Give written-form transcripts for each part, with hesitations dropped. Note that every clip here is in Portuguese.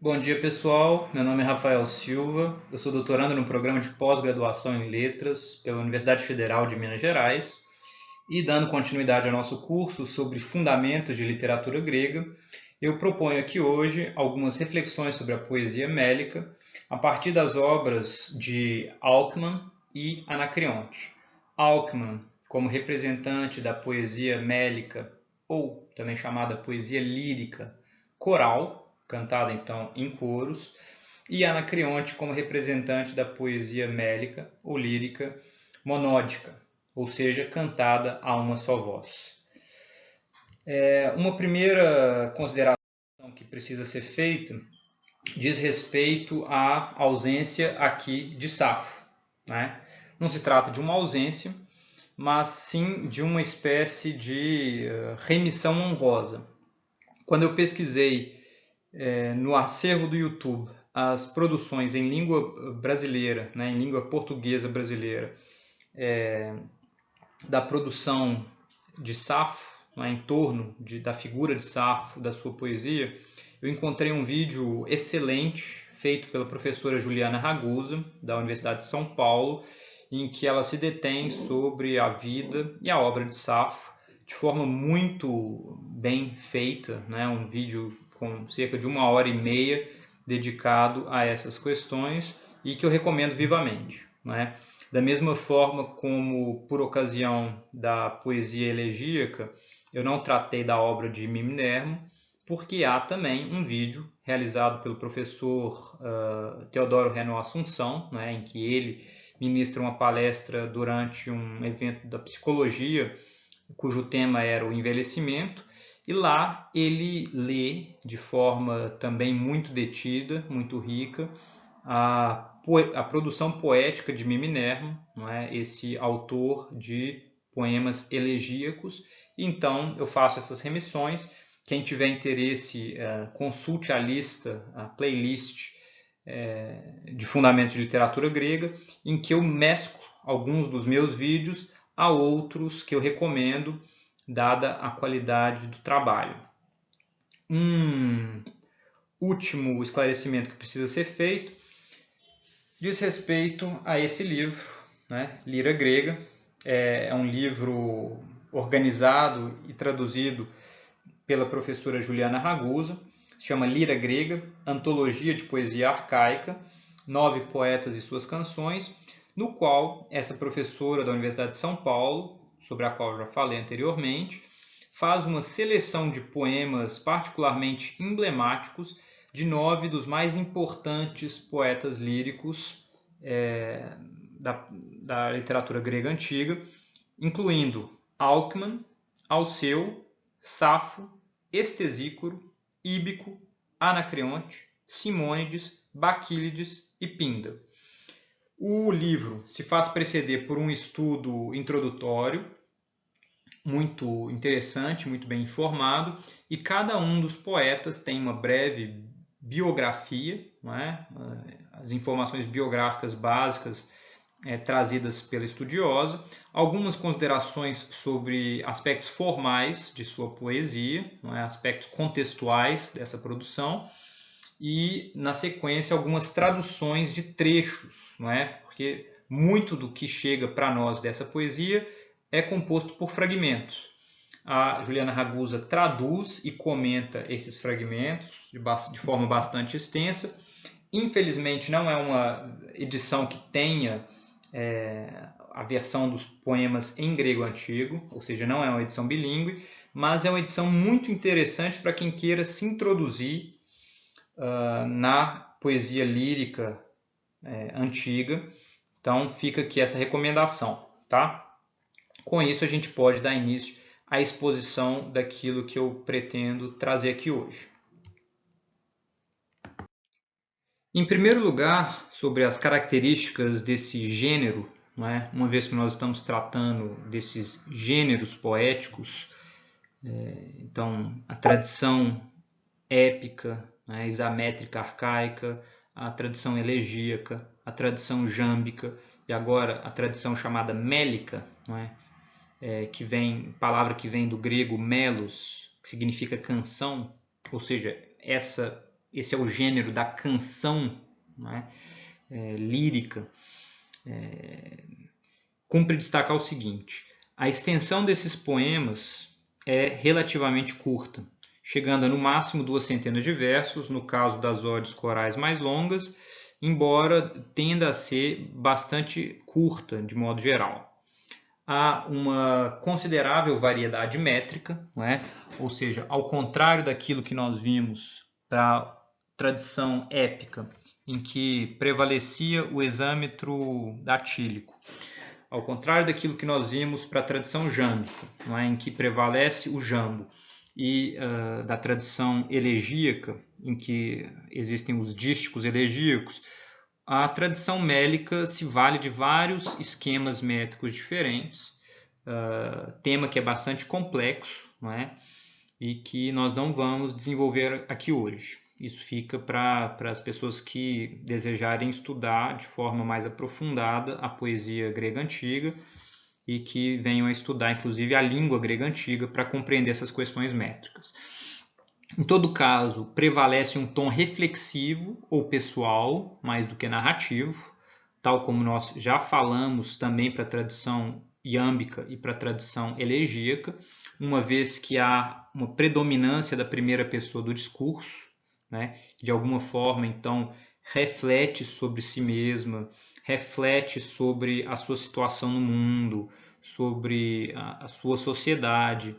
Bom dia, pessoal. Meu nome é Rafael Silva. Eu sou doutorando no programa de pós-graduação em Letras pela Universidade Federal de Minas Gerais. E dando continuidade ao nosso curso sobre fundamentos de literatura grega, eu proponho aqui hoje algumas reflexões sobre a poesia mélica a partir das obras de Alckmin e Anacreonte. Alckmin, como representante da poesia mélica, ou também chamada poesia lírica coral, cantada então em coros, e Anacreonte como representante da poesia mélica ou lírica monódica, ou seja, cantada a uma só voz. Uma primeira consideração que precisa ser feita diz respeito à ausência aqui de Safo, né? Não se trata de uma ausência, mas sim de uma espécie de remissão honrosa. Quando eu pesquisei no acervo do YouTube as produções em língua brasileira, né, em língua portuguesa brasileira, da produção de Safo, né, em torno da figura de Safo, da sua poesia, eu encontrei um vídeo excelente feito pela professora Juliana Ragusa, da Universidade de São Paulo, em que ela se detém sobre a vida e a obra de Safo de forma muito bem feita, né? Um vídeo com cerca de 1h30 dedicado a essas questões e que eu recomendo vivamente, né? Da mesma forma como, por ocasião da poesia elegíaca, eu não tratei da obra de Mimnermo, porque há também um vídeo realizado pelo professor Teodoro Renaud Assunção, né, em que ele ministra uma palestra durante um evento da psicologia, cujo tema era o envelhecimento, e lá ele lê de forma também muito detida, muito rica, a produção poética de Mimnermo, não é? Esse autor de poemas elegíacos. Então eu faço essas remissões. Quem tiver interesse, consulte a lista, a playlist de Fundamentos de Literatura Grega, em que eu mesclo alguns dos meus vídeos a outros que eu recomendo, dada a qualidade do trabalho. Um último esclarecimento que precisa ser feito diz respeito a esse livro, né? Lira Grega. É um livro organizado e traduzido pela professora Juliana Ragusa, se chama Lira Grega, Antologia de Poesia Arcaica, 9 poetas e suas canções, no qual essa professora da Universidade de São Paulo, sobre a qual eu já falei anteriormente, faz uma seleção de poemas particularmente emblemáticos de 9 dos mais importantes poetas líricos da literatura grega antiga, incluindo Alckmin, Alceu, Safo, Estesícoro, Íbico, Anacreonte, Simônides, Baquílides e Píndaro. O livro se faz preceder por um estudo introdutório, muito interessante, muito bem informado, e cada um dos poetas tem uma breve biografia, não é? As informações biográficas básicas trazidas pela estudiosa, algumas considerações sobre aspectos formais de sua poesia, não é? Aspectos contextuais dessa produção, e, na sequência, algumas traduções de trechos, não é? Porque muito do que chega para nós dessa poesia é composto por fragmentos. A Juliana Ragusa traduz e comenta esses fragmentos de forma bastante extensa. Infelizmente, não é uma edição que tenha a versão dos poemas em grego antigo, ou seja, não é uma edição bilíngue, mas é uma edição muito interessante para quem queira se introduzir na poesia lírica antiga. Então fica aqui essa recomendação, tá? Com isso a gente pode dar início à exposição daquilo que eu pretendo trazer aqui hoje. Em primeiro lugar, sobre as características desse gênero, não é? Uma vez que nós estamos tratando desses gêneros poéticos, então a tradição épica, né, isamétrica arcaica, a tradição elegíaca, a tradição jâmbica e agora a tradição chamada mélica, não é? Palavra que vem do grego melos, que significa canção, ou seja, essa esse é o gênero da canção, né, lírica, cumpre destacar o seguinte: a extensão desses poemas é relativamente curta, chegando a no máximo 2 centenas de versos, no caso das odes corais mais longas, embora tenda a ser bastante curta de modo geral. Há uma considerável variedade métrica, não é? Ou seja, ao contrário daquilo que nós vimos para a tradição épica, em que prevalecia o hexâmetro datílico, ao contrário daquilo que nós vimos para a tradição jâmbica, não é? Em que prevalece o jambo, e da tradição elegíaca, em que existem os dísticos elegíacos, a tradição mélica se vale de vários esquemas métricos diferentes, tema que é bastante complexo, não é? E que nós não vamos desenvolver aqui hoje. Isso fica para as pessoas que desejarem estudar de forma mais aprofundada a poesia grega antiga e que venham a estudar, inclusive, a língua grega antiga para compreender essas questões métricas. Em todo caso, prevalece um tom reflexivo ou pessoal, mais do que narrativo, tal como nós já falamos também para a tradição iâmbica e para a tradição elegíaca, uma vez que há uma predominância da primeira pessoa do discurso, né, que de alguma forma, então, reflete sobre si mesma, reflete sobre a sua situação no mundo, sobre a sua sociedade,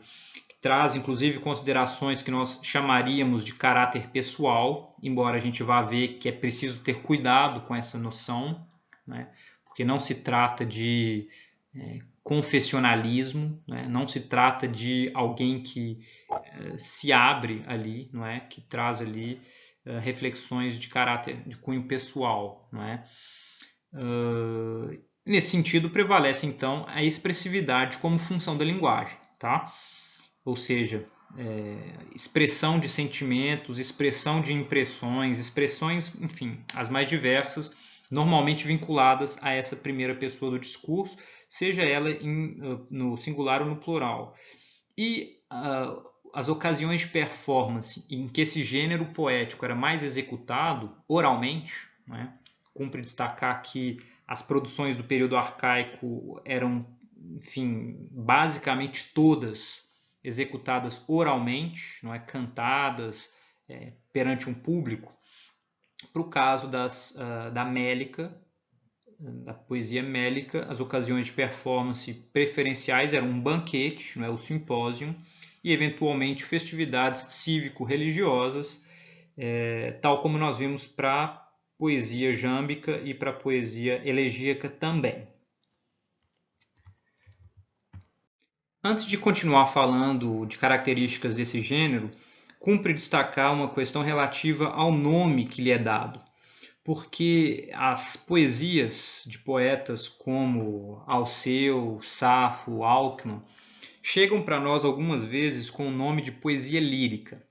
traz inclusive considerações que nós chamaríamos de caráter pessoal, embora a gente vá ver que é preciso ter cuidado com essa noção, né? Porque não se trata de confessionalismo, né? Não se trata de alguém que se abre ali, não é? Que traz ali reflexões de caráter de cunho pessoal, não é? Nesse sentido, prevalece então a expressividade como função da linguagem, tá? Ou seja, expressão de sentimentos, expressão de impressões, expressões, enfim, as mais diversas, normalmente vinculadas a essa primeira pessoa do discurso, seja ela no singular ou no plural. E as ocasiões de performance em que esse gênero poético era mais executado oralmente, né? Cumpre destacar que as produções do período arcaico eram, enfim, basicamente todas executadas oralmente, não é, cantadas perante um público. Para o caso da mélica, da poesia mélica, as ocasiões de performance preferenciais eram um banquete, não é, o simpósio, e eventualmente festividades cívico-religiosas, tal como nós vimos para a poesia jâmbica e para a poesia elegíaca também. Antes de continuar falando de características desse gênero, cumpre destacar uma questão relativa ao nome que lhe é dado, porque as poesias de poetas como Alceu, Safo, Alckmin chegam para nós algumas vezes com o nome de poesia lírica.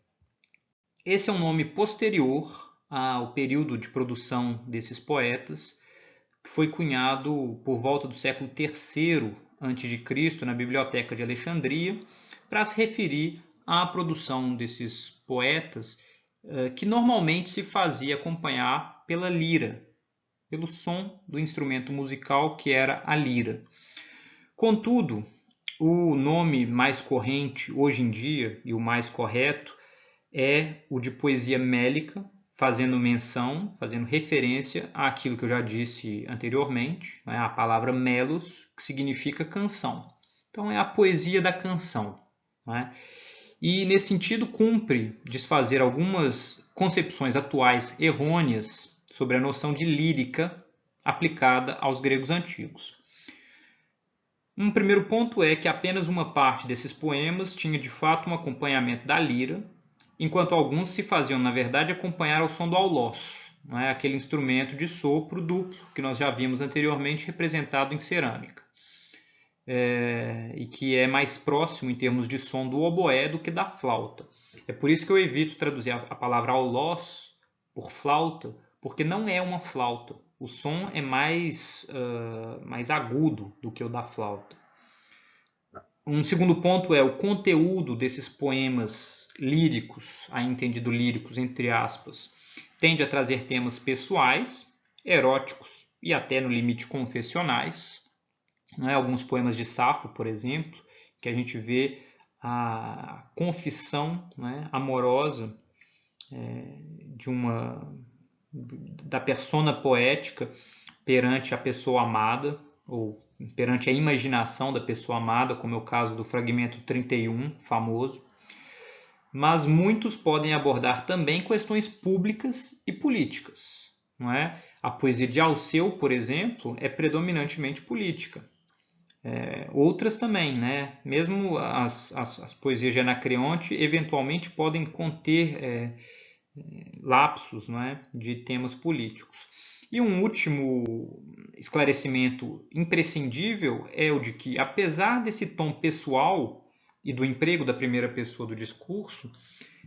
Esse é um nome posterior ao período de produção desses poetas, que foi cunhado por volta do século III a.C. na Biblioteca de Alexandria, para se referir à produção desses poetas, que normalmente se fazia acompanhar pela lira, pelo som do instrumento musical que era a lira. Contudo, o nome mais corrente hoje em dia e o mais correto é o de poesia mélica, fazendo menção, fazendo referência àquilo que eu já disse anteriormente, né, a palavra melos, que significa canção. Então é a poesia da canção, né? E nesse sentido cumpre desfazer algumas concepções atuais errôneas sobre a noção de lírica aplicada aos gregos antigos. Um primeiro ponto é que apenas uma parte desses poemas tinha de fato um acompanhamento da lira, enquanto alguns se faziam, na verdade, acompanhar ao som do aulos, não é? Aquele instrumento de sopro duplo que nós já vimos anteriormente representado em cerâmica, e que é mais próximo em termos de som do oboé do que da flauta. É por isso que eu evito traduzir a palavra aulos por flauta, porque não é uma flauta. O som é mais agudo do que o da flauta. Um segundo ponto é o conteúdo desses poemas líricos, aí entendido líricos entre aspas, tende a trazer temas pessoais, eróticos e até no limite confessionais. Alguns poemas de Safo, por exemplo, que a gente vê a confissão, amorosa da persona poética perante a pessoa amada, ou perante a imaginação da pessoa amada, como é o caso do fragmento 31, famoso. Mas muitos podem abordar também questões públicas e políticas. Não é? A poesia de Alceu, por exemplo, é predominantemente política. Outras também, né? Mesmo as poesias de Anacreonte, eventualmente podem conter lapsos, de temas políticos. E um último esclarecimento imprescindível é o de que, apesar desse tom pessoal e do emprego da primeira pessoa do discurso,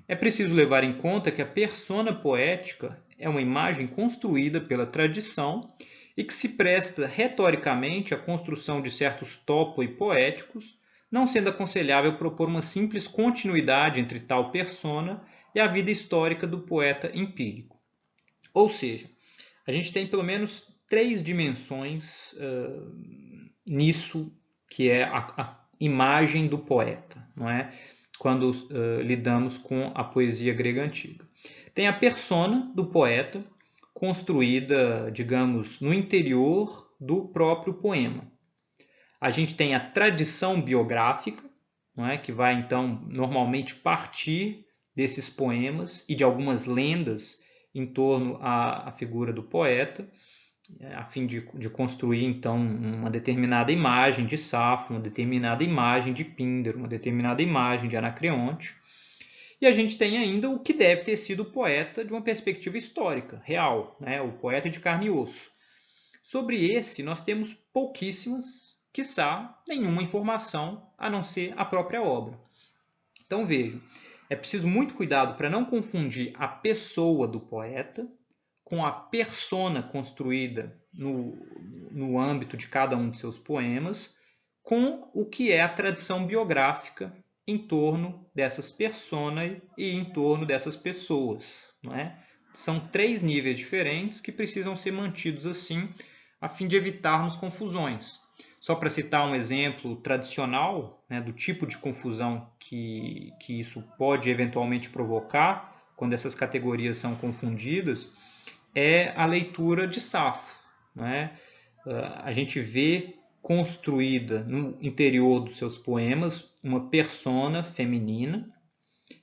é preciso levar em conta que a persona poética é uma imagem construída pela tradição e que se presta retoricamente à construção de certos topoi poéticos, não sendo aconselhável propor uma simples continuidade entre tal persona e a vida histórica do poeta empírico. Ou seja, a gente tem pelo menos 3 dimensões nisso, que é a imagem do poeta, não é? Quando lidamos com a poesia grega antiga. Tem a persona do poeta, construída, digamos, no interior do próprio poema. A gente tem a tradição biográfica, não é? Que vai, então, normalmente partir desses poemas e de algumas lendas em torno à figura do poeta, a fim de construir, então, uma determinada imagem de Safo, uma determinada imagem de Píndaro, uma determinada imagem de Anacreonte. E a gente tem ainda o que deve ter sido o poeta de uma perspectiva histórica, real, o poeta de carne e osso. Sobre esse, nós temos pouquíssimas, quiçá nenhuma informação, a não ser a própria obra. Então vejam, é preciso muito cuidado para não confundir a pessoa do poeta com a persona construída no âmbito de cada um de seus poemas, com o que é a tradição biográfica em torno dessas personas e em torno dessas pessoas. Não é? São 3 níveis diferentes que precisam ser mantidos assim, a fim de evitarmos confusões. Só para citar um exemplo tradicional do tipo de confusão que isso pode eventualmente provocar quando essas categorias são confundidas, é a leitura de Safo. A gente vê construída no interior dos seus poemas uma persona feminina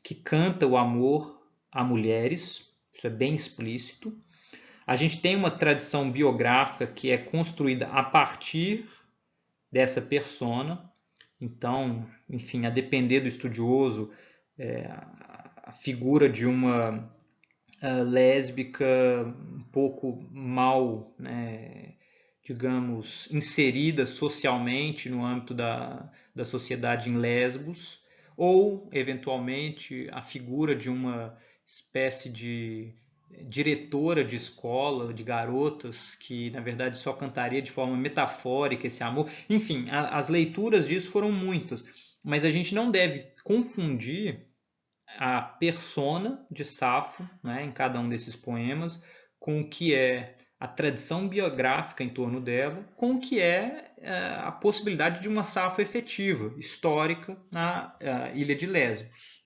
que canta o amor a mulheres, isso é bem explícito. A gente tem uma tradição biográfica que é construída a partir dessa persona. Então, enfim, a depender do estudioso, a figura de uma lésbica um pouco mal, digamos, inserida socialmente no âmbito da sociedade em Lesbos, ou, eventualmente, a figura de uma espécie de diretora de escola, de garotas, que na verdade só cantaria de forma metafórica esse amor. Enfim, as leituras disso foram muitas, mas a gente não deve confundir a persona de Safo, em cada um desses poemas, com o que é a tradição biográfica em torno dela, com o que é a possibilidade de uma Safo efetiva, histórica, na ilha de Lesbos.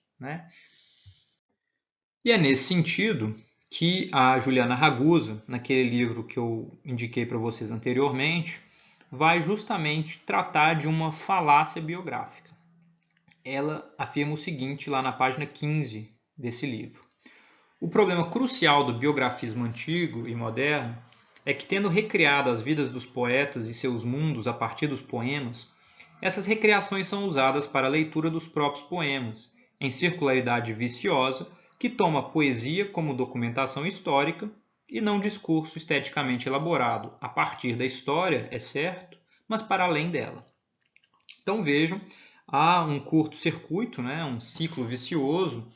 E é nesse sentido que a Juliana Ragusa, naquele livro que eu indiquei para vocês anteriormente, vai justamente tratar de uma falácia biográfica. Ela afirma o seguinte lá na página 15 desse livro. O problema crucial do biografismo antigo e moderno é que, tendo recriado as vidas dos poetas e seus mundos a partir dos poemas, essas recriações são usadas para a leitura dos próprios poemas, em circularidade viciosa, que toma a poesia como documentação histórica e não discurso esteticamente elaborado a partir da história, é certo, mas para além dela. Então vejam, há um curto-circuito, um ciclo vicioso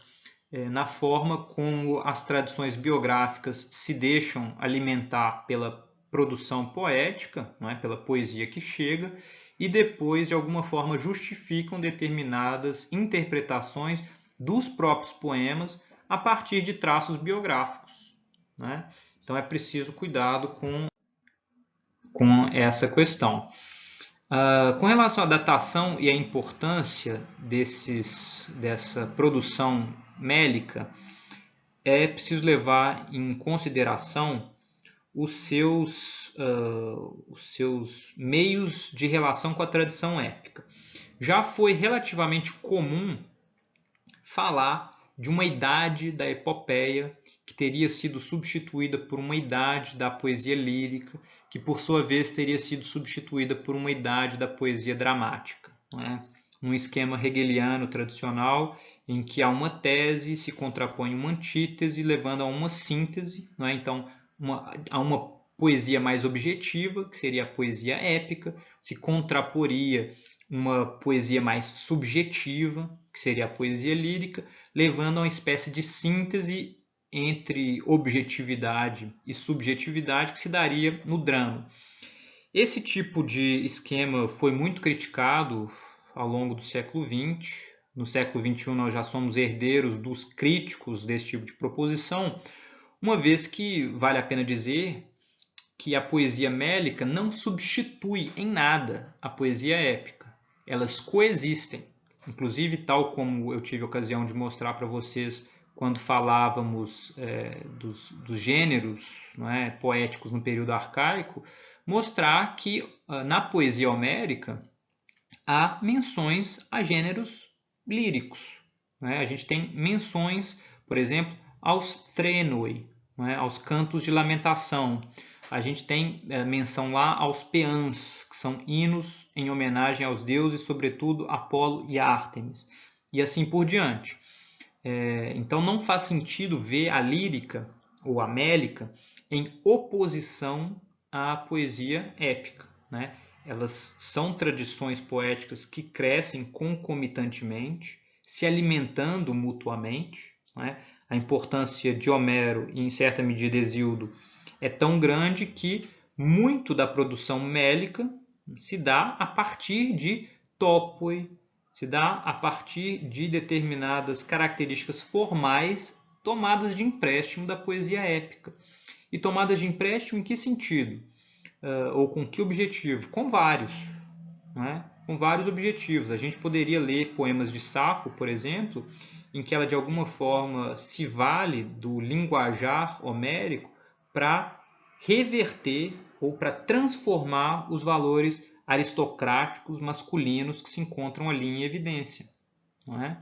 na forma como as tradições biográficas se deixam alimentar pela produção poética, pela poesia que chega, e depois, de alguma forma, justificam determinadas interpretações dos próprios poemas a partir de traços biográficos, né? Então é preciso cuidado com essa questão. Com relação à datação e à importância dessa produção mélica, é preciso levar em consideração os seus meios de relação com a tradição épica. Já foi relativamente comum falar de uma idade da epopeia que teria sido substituída por uma idade da poesia lírica, que por sua vez teria sido substituída por uma idade da poesia dramática, né? Um esquema hegeliano tradicional em que há uma tese, se contrapõe uma antítese, levando a uma síntese, né? Então, há uma poesia mais objetiva, que seria a poesia épica, se contraporia uma poesia mais subjetiva, que seria a poesia lírica, levando a uma espécie de síntese entre objetividade e subjetividade que se daria no drama. Esse tipo de esquema foi muito criticado ao longo do século XX. No século XXI nós já somos herdeiros dos críticos desse tipo de proposição, uma vez que vale a pena dizer que a poesia mélica não substitui em nada a poesia épica. Elas coexistem. Inclusive, tal como eu tive a ocasião de mostrar para vocês quando falávamos dos gêneros, não é, poéticos no período arcaico, mostrar que na poesia homérica há menções a gêneros líricos. Né? A gente tem menções, por exemplo, aos threnoi, não é, aos cantos de lamentação. A gente tem menção lá aos peãs, que são hinos em homenagem aos deuses, sobretudo Apolo e Ártemis, e assim por diante. Então não faz sentido ver a lírica ou a mélica em oposição à poesia épica, né? Elas são tradições poéticas que crescem concomitantemente, se alimentando mutuamente, né? A importância de Homero e, em certa medida, Hesíodo é tão grande que muito da produção mélica se dá a partir de topoi, se dá a partir de determinadas características formais tomadas de empréstimo da poesia épica. E tomadas de empréstimo em que sentido? Ou com que objetivo? Com vários. Né? Com vários objetivos. A gente poderia ler poemas de Safo, por exemplo, em que ela de alguma forma se vale do linguajar homérico para reverter ou para transformar os valores aristocráticos masculinos que se encontram ali em evidência. Não é?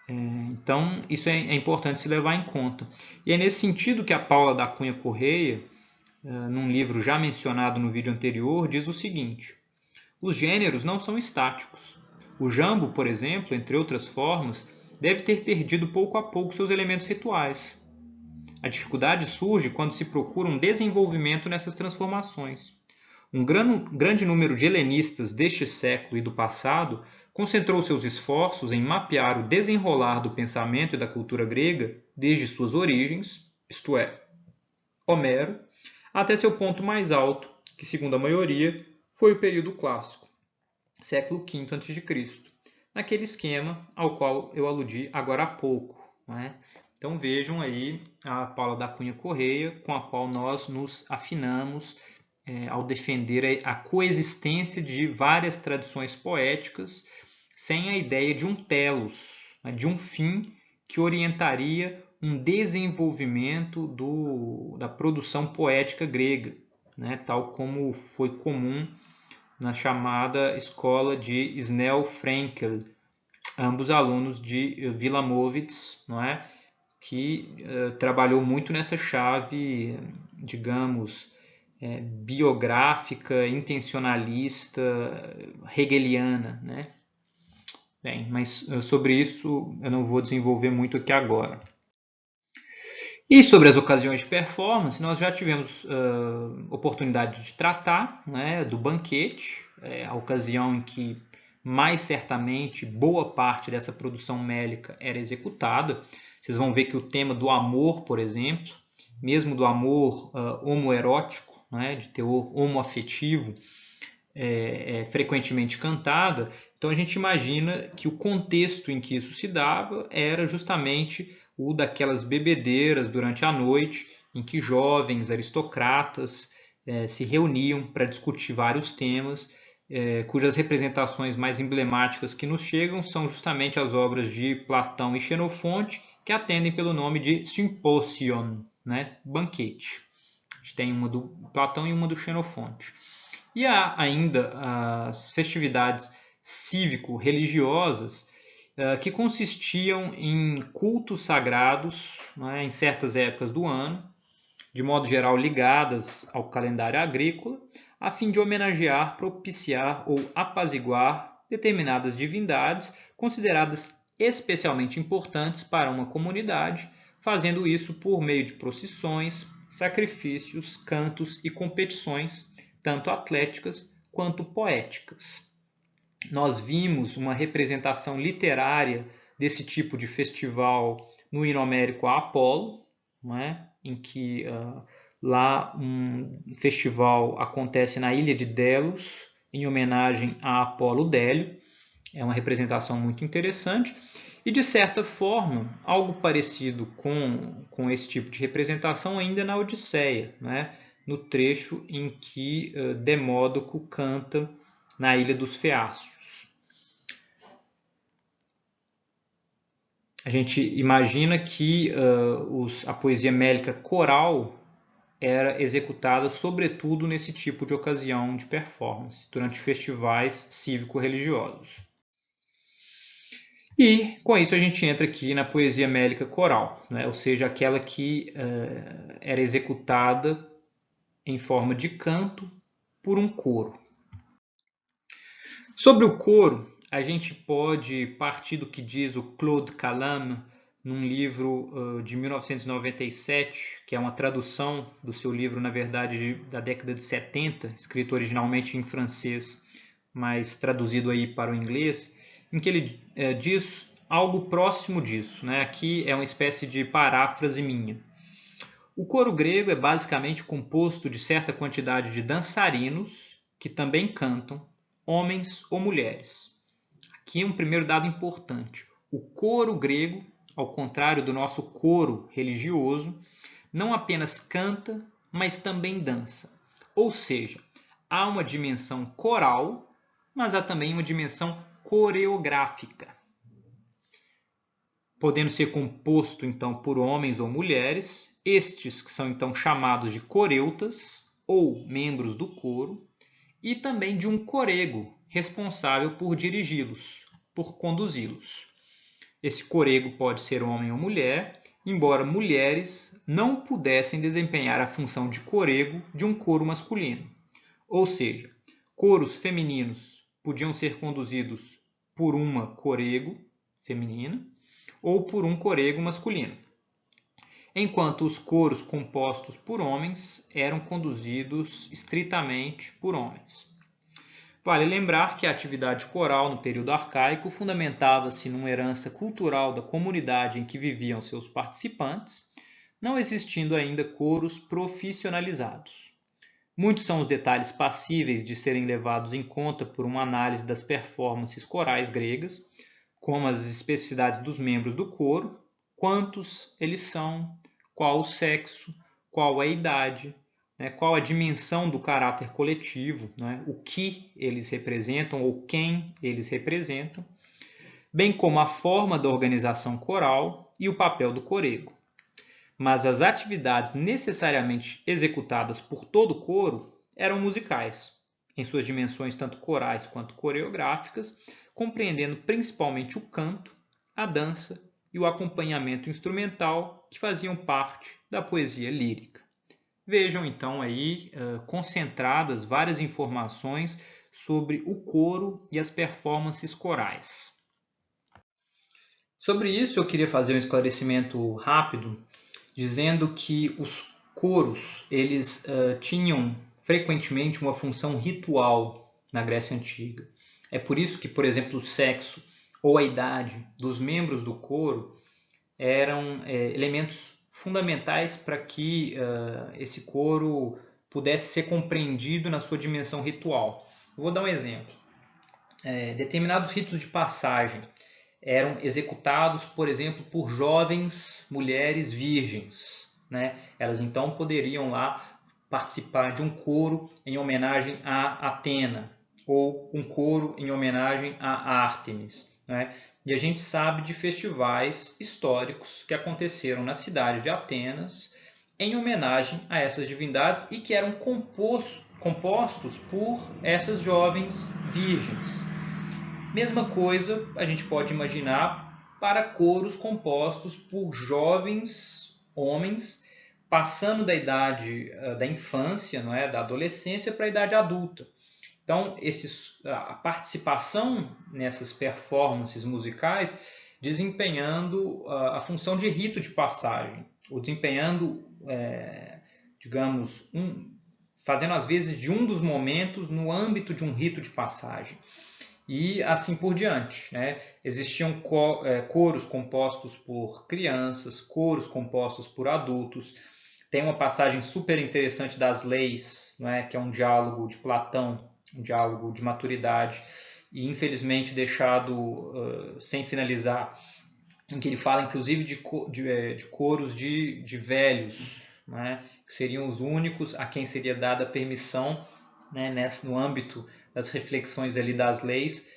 Então, isso é importante se levar em conta. E é nesse sentido que a Paula da Cunha Correia, num livro já mencionado no vídeo anterior, diz o seguinte: os gêneros não são estáticos. O jambo, por exemplo, entre outras formas, deve ter perdido pouco a pouco seus elementos rituais. A dificuldade surge quando se procura um desenvolvimento nessas transformações. Um grande número de helenistas deste século e do passado concentrou seus esforços em mapear o desenrolar do pensamento e da cultura grega desde suas origens, isto é, Homero, até seu ponto mais alto, que, segundo a maioria, foi o período clássico, século V a.C., naquele esquema ao qual eu aludi agora há pouco. Não é? Então vejam aí a Paula da Cunha Correia, com a qual nós nos afinamos ao defender a coexistência de várias tradições poéticas, sem a ideia de um telos, né, de um fim que orientaria um desenvolvimento da produção poética grega, né, tal como foi comum na chamada escola de Snell-Frenkel, ambos alunos de Wilamowitz, não é? Que trabalhou muito nessa chave, digamos, biográfica, intencionalista, hegeliana, né? Bem, mas sobre isso eu não vou desenvolver muito aqui agora. E sobre as ocasiões de performance, nós já tivemos oportunidade de tratar, né, do banquete, a ocasião em que mais certamente boa parte dessa produção mélica era executada. Vocês vão ver que o tema do amor, por exemplo, mesmo do amor homoerótico, né, de teor homoafetivo, frequentemente cantada, então a gente imagina que o contexto em que isso se dava era justamente o daquelas bebedeiras durante a noite, em que jovens aristocratas se reuniam para discutir vários temas, cujas representações mais emblemáticas que nos chegam são justamente as obras de Platão e Xenofonte, que atendem pelo nome de Symposion, né? Banquete. A gente tem uma do Platão e uma do Xenofonte. E há ainda as festividades cívico-religiosas que consistiam em cultos sagrados, né, em certas épocas do ano, de modo geral ligadas ao calendário agrícola, a fim de homenagear, propiciar ou apaziguar determinadas divindades consideradas especialmente importantes para uma comunidade, fazendo isso por meio de procissões, sacrifícios, cantos e competições, tanto atléticas quanto poéticas. Nós vimos uma representação literária desse tipo de festival no hino homérico a Apolo, não é? Em que lá um festival acontece na ilha de Delos, em homenagem a Apolo Délio. É uma representação muito interessante. E, de certa forma, algo parecido com esse tipo de representação ainda na Odisseia, né? No trecho em que Demódoco canta na Ilha dos Feácios. A gente imagina que a poesia mélica coral era executada sobretudo nesse tipo de ocasião de performance, durante festivais cívico-religiosos. E com isso a gente entra aqui na poesia mélica coral, né? Ou seja, aquela que era executada em forma de canto por um coro. Sobre o coro, a gente pode partir do que diz o Claude Calame num livro de 1997, que é uma tradução do seu livro, na verdade, da década de 70, escrito originalmente em francês, mas traduzido aí para o inglês, em que ele diz algo próximo disso, né? Aqui é uma espécie de paráfrase minha. O coro grego é basicamente composto de certa quantidade de dançarinos que também cantam, homens ou mulheres. Aqui é um primeiro dado importante. O coro grego, ao contrário do nosso coro religioso, não apenas canta, mas também dança. Ou seja, há uma dimensão coral, mas há também uma dimensão coreográfica, podendo ser composto então por homens ou mulheres, estes que são então chamados de coreutas ou membros do coro, e também de um corego, responsável por dirigi-los, por conduzi-los. Esse corego pode ser homem ou mulher, embora mulheres não pudessem desempenhar a função de corego de um coro masculino. Ou seja, coros femininos podiam ser conduzidos por uma corego feminina ou por um corego masculino, enquanto os coros compostos por homens eram conduzidos estritamente por homens. Vale lembrar que a atividade coral no período arcaico fundamentava-se numa herança cultural da comunidade em que viviam seus participantes, não existindo ainda coros profissionalizados. Muitos são os detalhes passíveis de serem levados em conta por uma análise das performances corais gregas, como as especificidades dos membros do coro, quantos eles são, qual o sexo, qual a idade, qual a dimensão do caráter coletivo, o que eles representam ou quem eles representam, bem como a forma da organização coral e o papel do corego. Mas as atividades necessariamente executadas por todo o coro eram musicais, em suas dimensões tanto corais quanto coreográficas, compreendendo principalmente o canto, a dança e o acompanhamento instrumental que faziam parte da poesia lírica. Vejam então aí concentradas várias informações sobre o coro e as performances corais. Sobre isso eu queria fazer um esclarecimento rápido, dizendo que os coros eles tinham frequentemente uma função ritual na Grécia Antiga. É por isso que, por exemplo, o sexo ou a idade dos membros do coro eram elementos fundamentais para que esse coro pudesse ser compreendido na sua dimensão ritual. Eu vou dar um exemplo. Determinados ritos de passagem eram executados, por exemplo, por jovens mulheres virgens, né? Elas então poderiam lá participar de um coro em homenagem a Atena ou um coro em homenagem a Ártemis, né? E a gente sabe de festivais históricos que aconteceram na cidade de Atenas em homenagem a essas divindades e que eram compostos por essas jovens virgens. Mesma coisa a gente pode imaginar para coros compostos por jovens homens passando da idade da infância, não é, da adolescência para a idade adulta. Então, a participação nessas performances musicais desempenhando a função de rito de passagem, ou desempenhando, digamos, fazendo às vezes de um dos momentos no âmbito de um rito de passagem. E assim por diante, né? Existiam coros compostos por crianças, coros compostos por adultos. Tem uma passagem super interessante das leis, né? Que é um diálogo de Platão, um diálogo de maturidade, e infelizmente deixado sem finalizar, em que ele fala inclusive de coros de velhos, né? Que seriam os únicos a quem seria dada a permissão, né? No âmbito das reflexões ali das leis,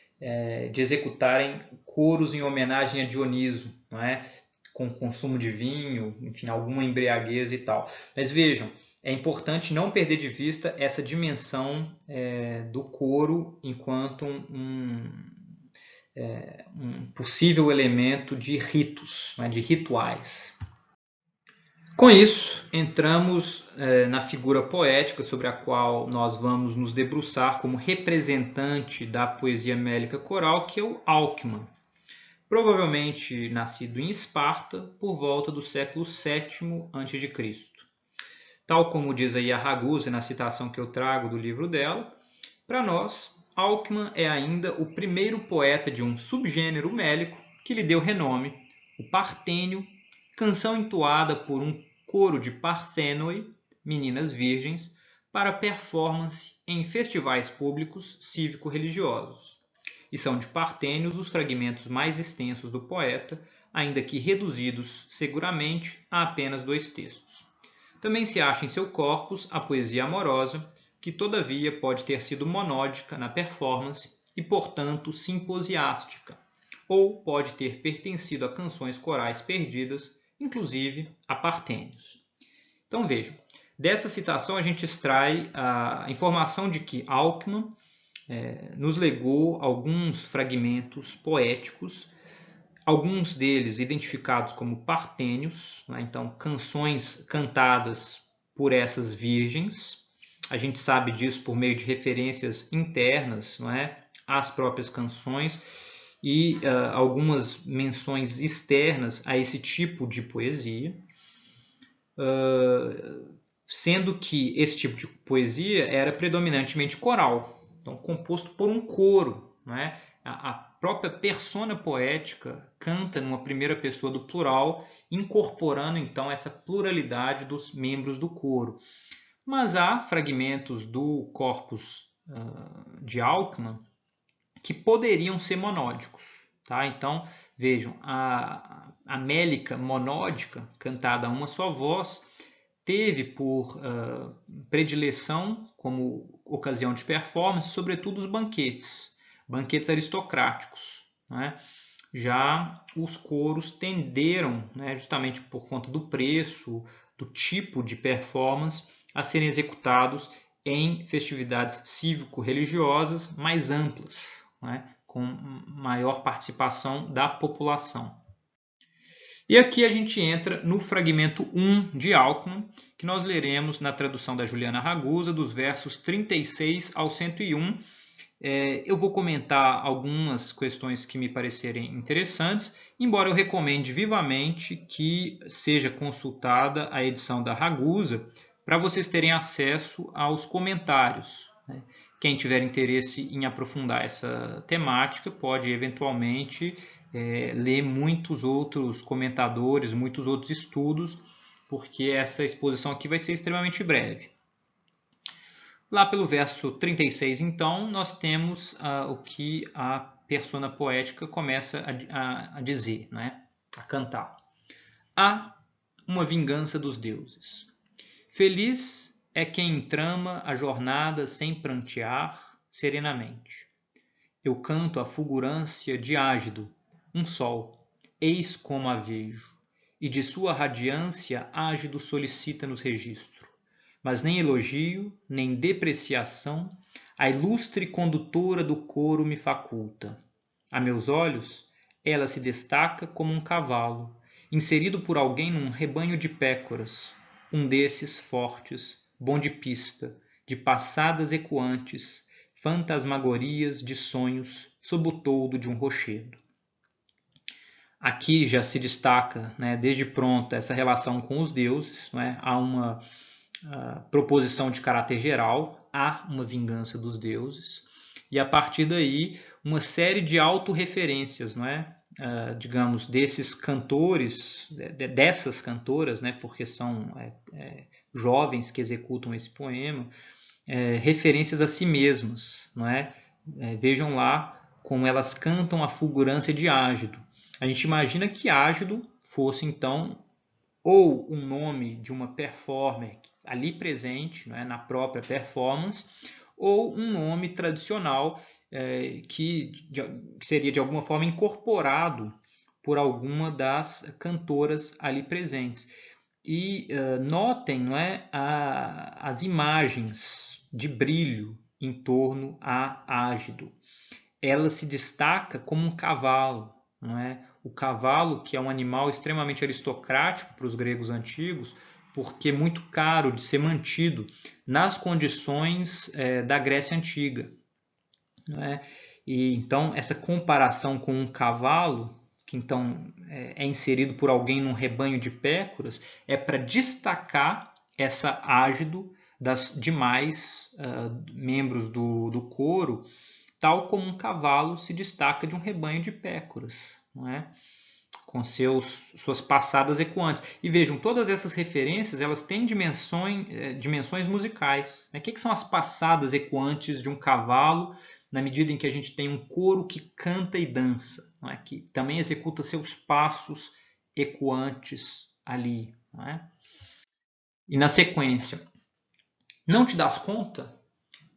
de executarem coros em homenagem a Dioniso, não é? Com consumo de vinho, enfim, alguma embriaguez e tal. Mas vejam, é importante não perder de vista essa dimensão do coro enquanto um possível elemento de ritos, né, de rituais. Com isso, entramos na figura poética sobre a qual nós vamos nos debruçar como representante da poesia mélica coral, que é o Alcman. Provavelmente nascido em Esparta por volta do século VII a.C. Tal como diz aí a Ragusa na citação que eu trago do livro dela, para nós, Alcman é ainda o primeiro poeta de um subgênero mélico que lhe deu renome, o partênio, canção entoada por um coro de Parthenoi, meninas virgens, para performance em festivais públicos cívico-religiosos. E são de Partênios os fragmentos mais extensos do poeta, ainda que reduzidos seguramente a apenas 2 textos. Também se acha em seu corpus a poesia amorosa, que todavia pode ter sido monódica na performance e, portanto, simposiástica, ou pode ter pertencido a canções corais perdidas, inclusive a Partênios. Então vejam, dessa citação a gente extrai a informação de que Alcman nos legou alguns fragmentos poéticos, alguns deles identificados como partênios, né? Então canções cantadas por essas virgens. A gente sabe disso por meio de referências internas, não é? Às próprias canções e algumas menções externas a esse tipo de poesia, sendo que esse tipo de poesia era predominantemente coral, então composto por um coro, não é? A própria persona poética canta numa primeira pessoa do plural, incorporando então essa pluralidade dos membros do coro. Mas há fragmentos do corpus de Alcman que poderiam ser monódicos. Tá? Então, vejam, a mélica monódica, cantada a uma só voz, teve por predileção, como ocasião de performance, sobretudo os banquetes aristocráticos. Né? Já os coros tenderam, né, justamente por conta do preço, do tipo de performance, a serem executados em festividades cívico-religiosas mais amplas, né, com maior participação da população. E aqui a gente entra no fragmento 1 de Alcman, que nós leremos na tradução da Juliana Ragusa, dos versos 36 ao 101. Eu vou comentar algumas questões que me parecerem interessantes, embora eu recomende vivamente que seja consultada a edição da Ragusa para vocês terem acesso aos comentários. Né? Quem tiver interesse em aprofundar essa temática pode eventualmente ler muitos outros comentadores, muitos outros estudos, porque essa exposição aqui vai ser extremamente breve. Lá pelo verso 36, então, nós temos o que a persona poética começa a dizer, né? A cantar. Há uma vingança dos deuses. Feliz é quem trama a jornada sem prantear serenamente. Eu canto a fulgurância de Ágido, um sol, eis como a vejo, e de sua radiância Ágido solicita-nos registro. Mas nem elogio, nem depreciação, a ilustre condutora do coro me faculta. A meus olhos, ela se destaca como um cavalo, inserido por alguém num rebanho de pécoras, um desses fortes, bom de pista, de passadas ecoantes, fantasmagorias de sonhos sob o toldo de um rochedo. Aqui já se destaca, né, desde pronto, essa relação com os deuses. Né? Há uma proposição de caráter geral, há uma vingança dos deuses, e a partir daí uma série de autorreferências, não é? Digamos, desses cantores, dessas cantoras, né? Porque são jovens que executam esse poema, referências a si mesmas, não é? Vejam lá como elas cantam a fulgurância de Ágido. A gente imagina que Ágido fosse então ou um nome de uma performer ali presente, né, na própria performance, ou um nome tradicional que seria de alguma forma incorporado por alguma das cantoras ali presentes. E notem, não é, as imagens de brilho em torno a Ágido. Ela se destaca como um cavalo, não é? O cavalo, que é um animal extremamente aristocrático para os gregos antigos, porque é muito caro de ser mantido nas condições da Grécia Antiga. Não é? E então, essa comparação com um cavalo, que então é inserido por alguém num rebanho de pécoras, é para destacar essa Ágido das demais membros do coro, tal como um cavalo se destaca de um rebanho de pécoras, não é? Com suas passadas ecoantes. E vejam, todas essas referências elas têm dimensões musicais. Né? O que são as passadas ecoantes de um cavalo, na medida em que a gente tem um coro que canta e dança, não é? Que também executa seus passos ecoantes ali. Não é? E na sequência, não te das conta?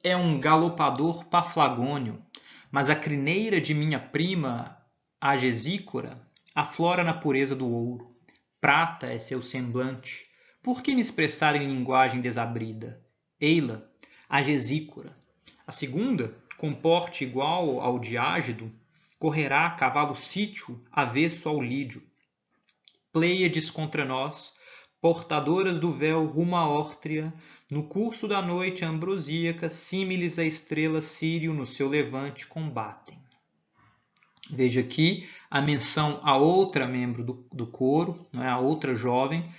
É um galopador paflagônio, mas a crineira de minha prima, a Gesícora, aflora na pureza do ouro. Prata é seu semblante. Por que me expressar em linguagem desabrida? Ei-la, a Gesícora. A segunda, com porte igual ao de Ágido, correrá a cavalo sítio avesso ao lídio. Pleiades contra nós, portadoras do véu rumo à Órtria, no curso da noite ambrosíaca, símiles à estrela Sírio no seu levante combatem. Veja aqui a menção a outra membro do coro, não é? A outra jovem.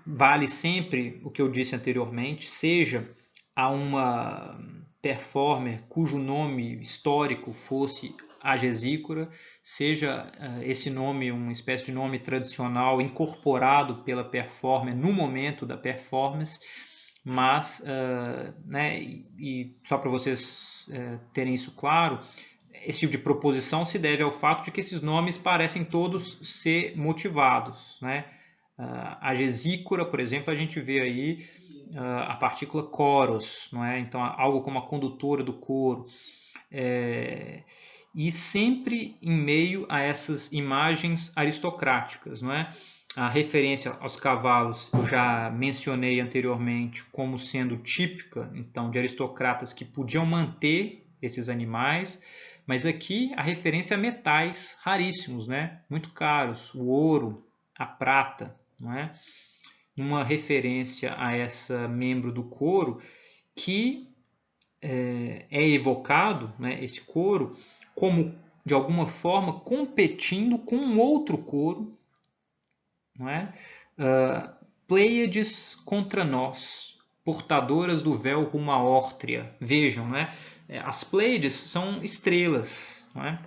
Vale sempre o que eu disse anteriormente, seja a uma performer cujo nome histórico fosse a Gesícora, seja esse nome uma espécie de nome tradicional incorporado pela performer no momento da performance, mas, né, e só para vocês terem isso claro, esse tipo de proposição se deve ao fato de que esses nomes parecem todos ser motivados. Né? A Gesícora, por exemplo, a gente vê aí a partícula coros, não é? Então algo como a condutora do coro. E sempre em meio a essas imagens aristocráticas. Não é? A referência aos cavalos eu já mencionei anteriormente como sendo típica então, de aristocratas que podiam manter esses animais, mas aqui a referência a metais raríssimos, né? Muito caros, o ouro, a prata, não é? Uma referência a essa membro do coro que é evocado, né, esse coro, como de alguma forma competindo com um outro coro, não é? Pleiades contra nós, portadoras do véu rumo à Órtria. Vejam, não é? As Pleiades são estrelas, não é?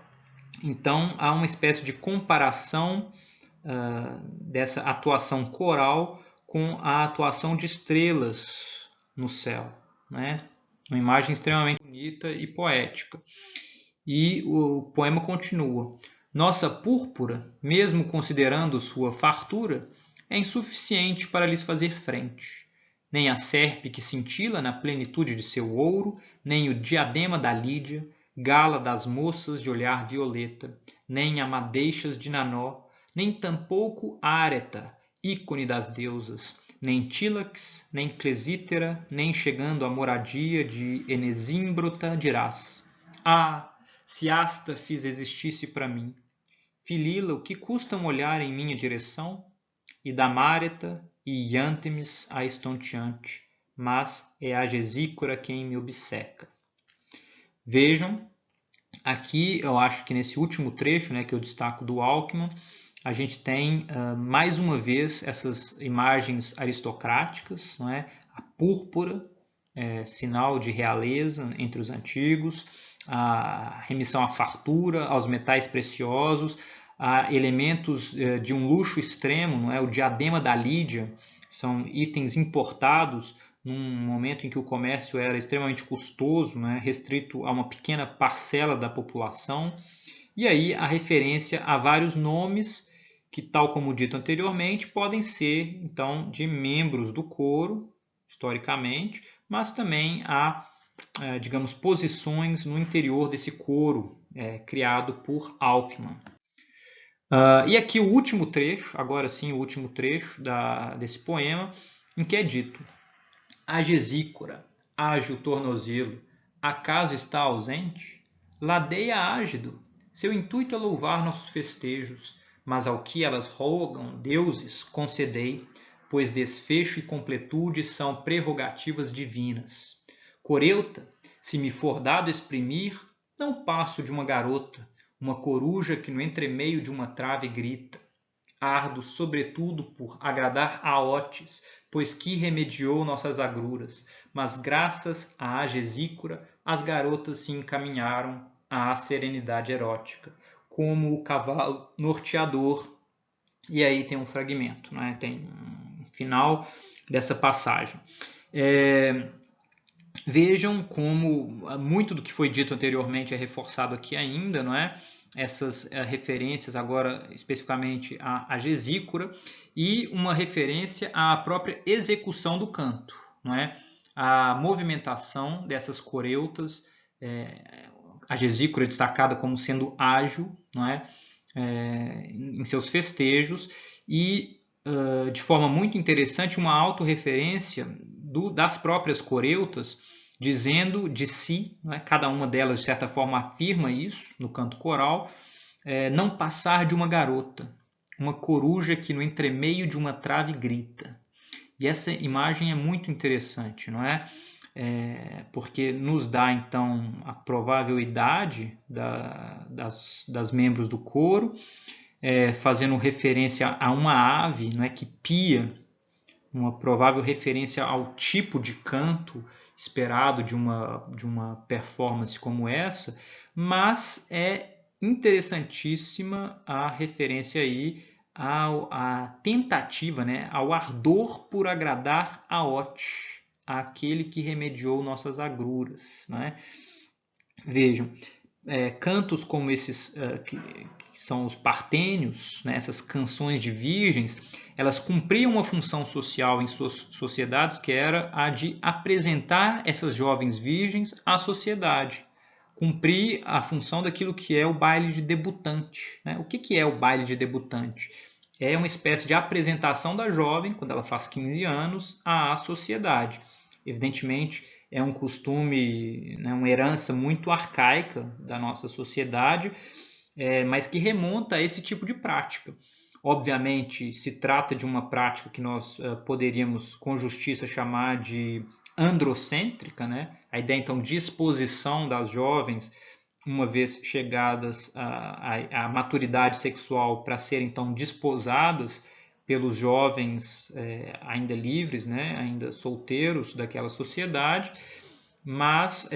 Então há uma espécie de comparação dessa atuação coral com a atuação de estrelas no céu. né? Uma imagem extremamente bonita e poética. E o poema continua: nossa púrpura, mesmo considerando sua fartura, é insuficiente para lhes fazer frente. Nem a serpe que cintila na plenitude de seu ouro, nem o diadema da Lídia, gala das moças de olhar violeta, nem a madeixas de Nanó, nem tampouco Áreta, ícone das deusas, nem Tílax, nem Clesítera, nem chegando à moradia de Enesímbrota dirás: ah, se Astafis existisse para mim, Filila, o que custa um olhar em minha direção? E Damáreta e Iântemis a estonteante, mas é a Gesícora quem me obceca. Vejam, aqui eu acho que nesse último trecho, né, que eu destaco do Alckmin, a gente tem mais uma vez essas imagens aristocráticas, não é? A púrpura, sinal de realeza entre os antigos, a remissão à fartura, aos metais preciosos, a elementos de um luxo extremo, não é? O diadema da Lídia, são itens importados num momento em que o comércio era extremamente custoso, né? Restrito a uma pequena parcela da população. E aí a referência a vários nomes que, tal como dito anteriormente, podem ser então de membros do coro, historicamente, mas também há, digamos, posições no interior desse coro criado por Alckmin. E aqui o último trecho, agora sim o último trecho desse poema, em que é dito: a Gesícora, ágil tornozelo, acaso está ausente? Ladeia ágido, seu intuito é louvar nossos festejos, mas ao que elas rogam, deuses, concedei, pois desfecho e completude são prerrogativas divinas. Coreuta, se me for dado exprimir, não passo de uma garota, uma coruja que no entremeio de uma trave grita. Ardo sobretudo por agradar a Otis, pois que remediou nossas agruras, mas graças à Gesícora as garotas se encaminharam à serenidade erótica, como o cavalo norteador. E aí tem um fragmento, né? Tem um final dessa passagem. Vejam como muito do que foi dito anteriormente é reforçado aqui ainda, não é? Essas referências agora especificamente à Gesícora e uma referência à própria execução do canto, não é? A movimentação dessas coreutas, a Gesícora é destacada como sendo ágil, não é? Em seus festejos e de forma muito interessante uma autorreferência das próprias coreutas dizendo de si, né, cada uma delas de certa forma afirma isso no canto coral, não passar de uma garota, uma coruja que no entremeio de uma trave grita. E essa imagem é muito interessante, não é? Porque nos dá então a provável idade das membros do coro, fazendo referência a uma ave, não é, que pia, uma provável referência ao tipo de canto esperado de uma performance como essa, mas é interessantíssima a referência aí à tentativa, né, ao ardor por agradar a Otis, aquele que remediou nossas agruras, né? Vejam, cantos como esses que são os partênios, né, essas canções de virgens, elas cumpriam uma função social em suas sociedades que era a de apresentar essas jovens virgens à sociedade, cumprir a função daquilo que é o baile de debutante, né? O que é o baile de debutante? É uma espécie de apresentação da jovem, quando ela faz 15 anos, à sociedade. Evidentemente, é um costume, né, uma herança muito arcaica da nossa sociedade, mas que remonta a esse tipo de prática. Obviamente, se trata de uma prática que nós poderíamos, com justiça, chamar de androcêntrica, né? A ideia, então, de exposição das jovens, uma vez chegadas à maturidade sexual, para serem, então, desposadas pelos jovens ainda livres, né? Ainda solteiros daquela sociedade, mas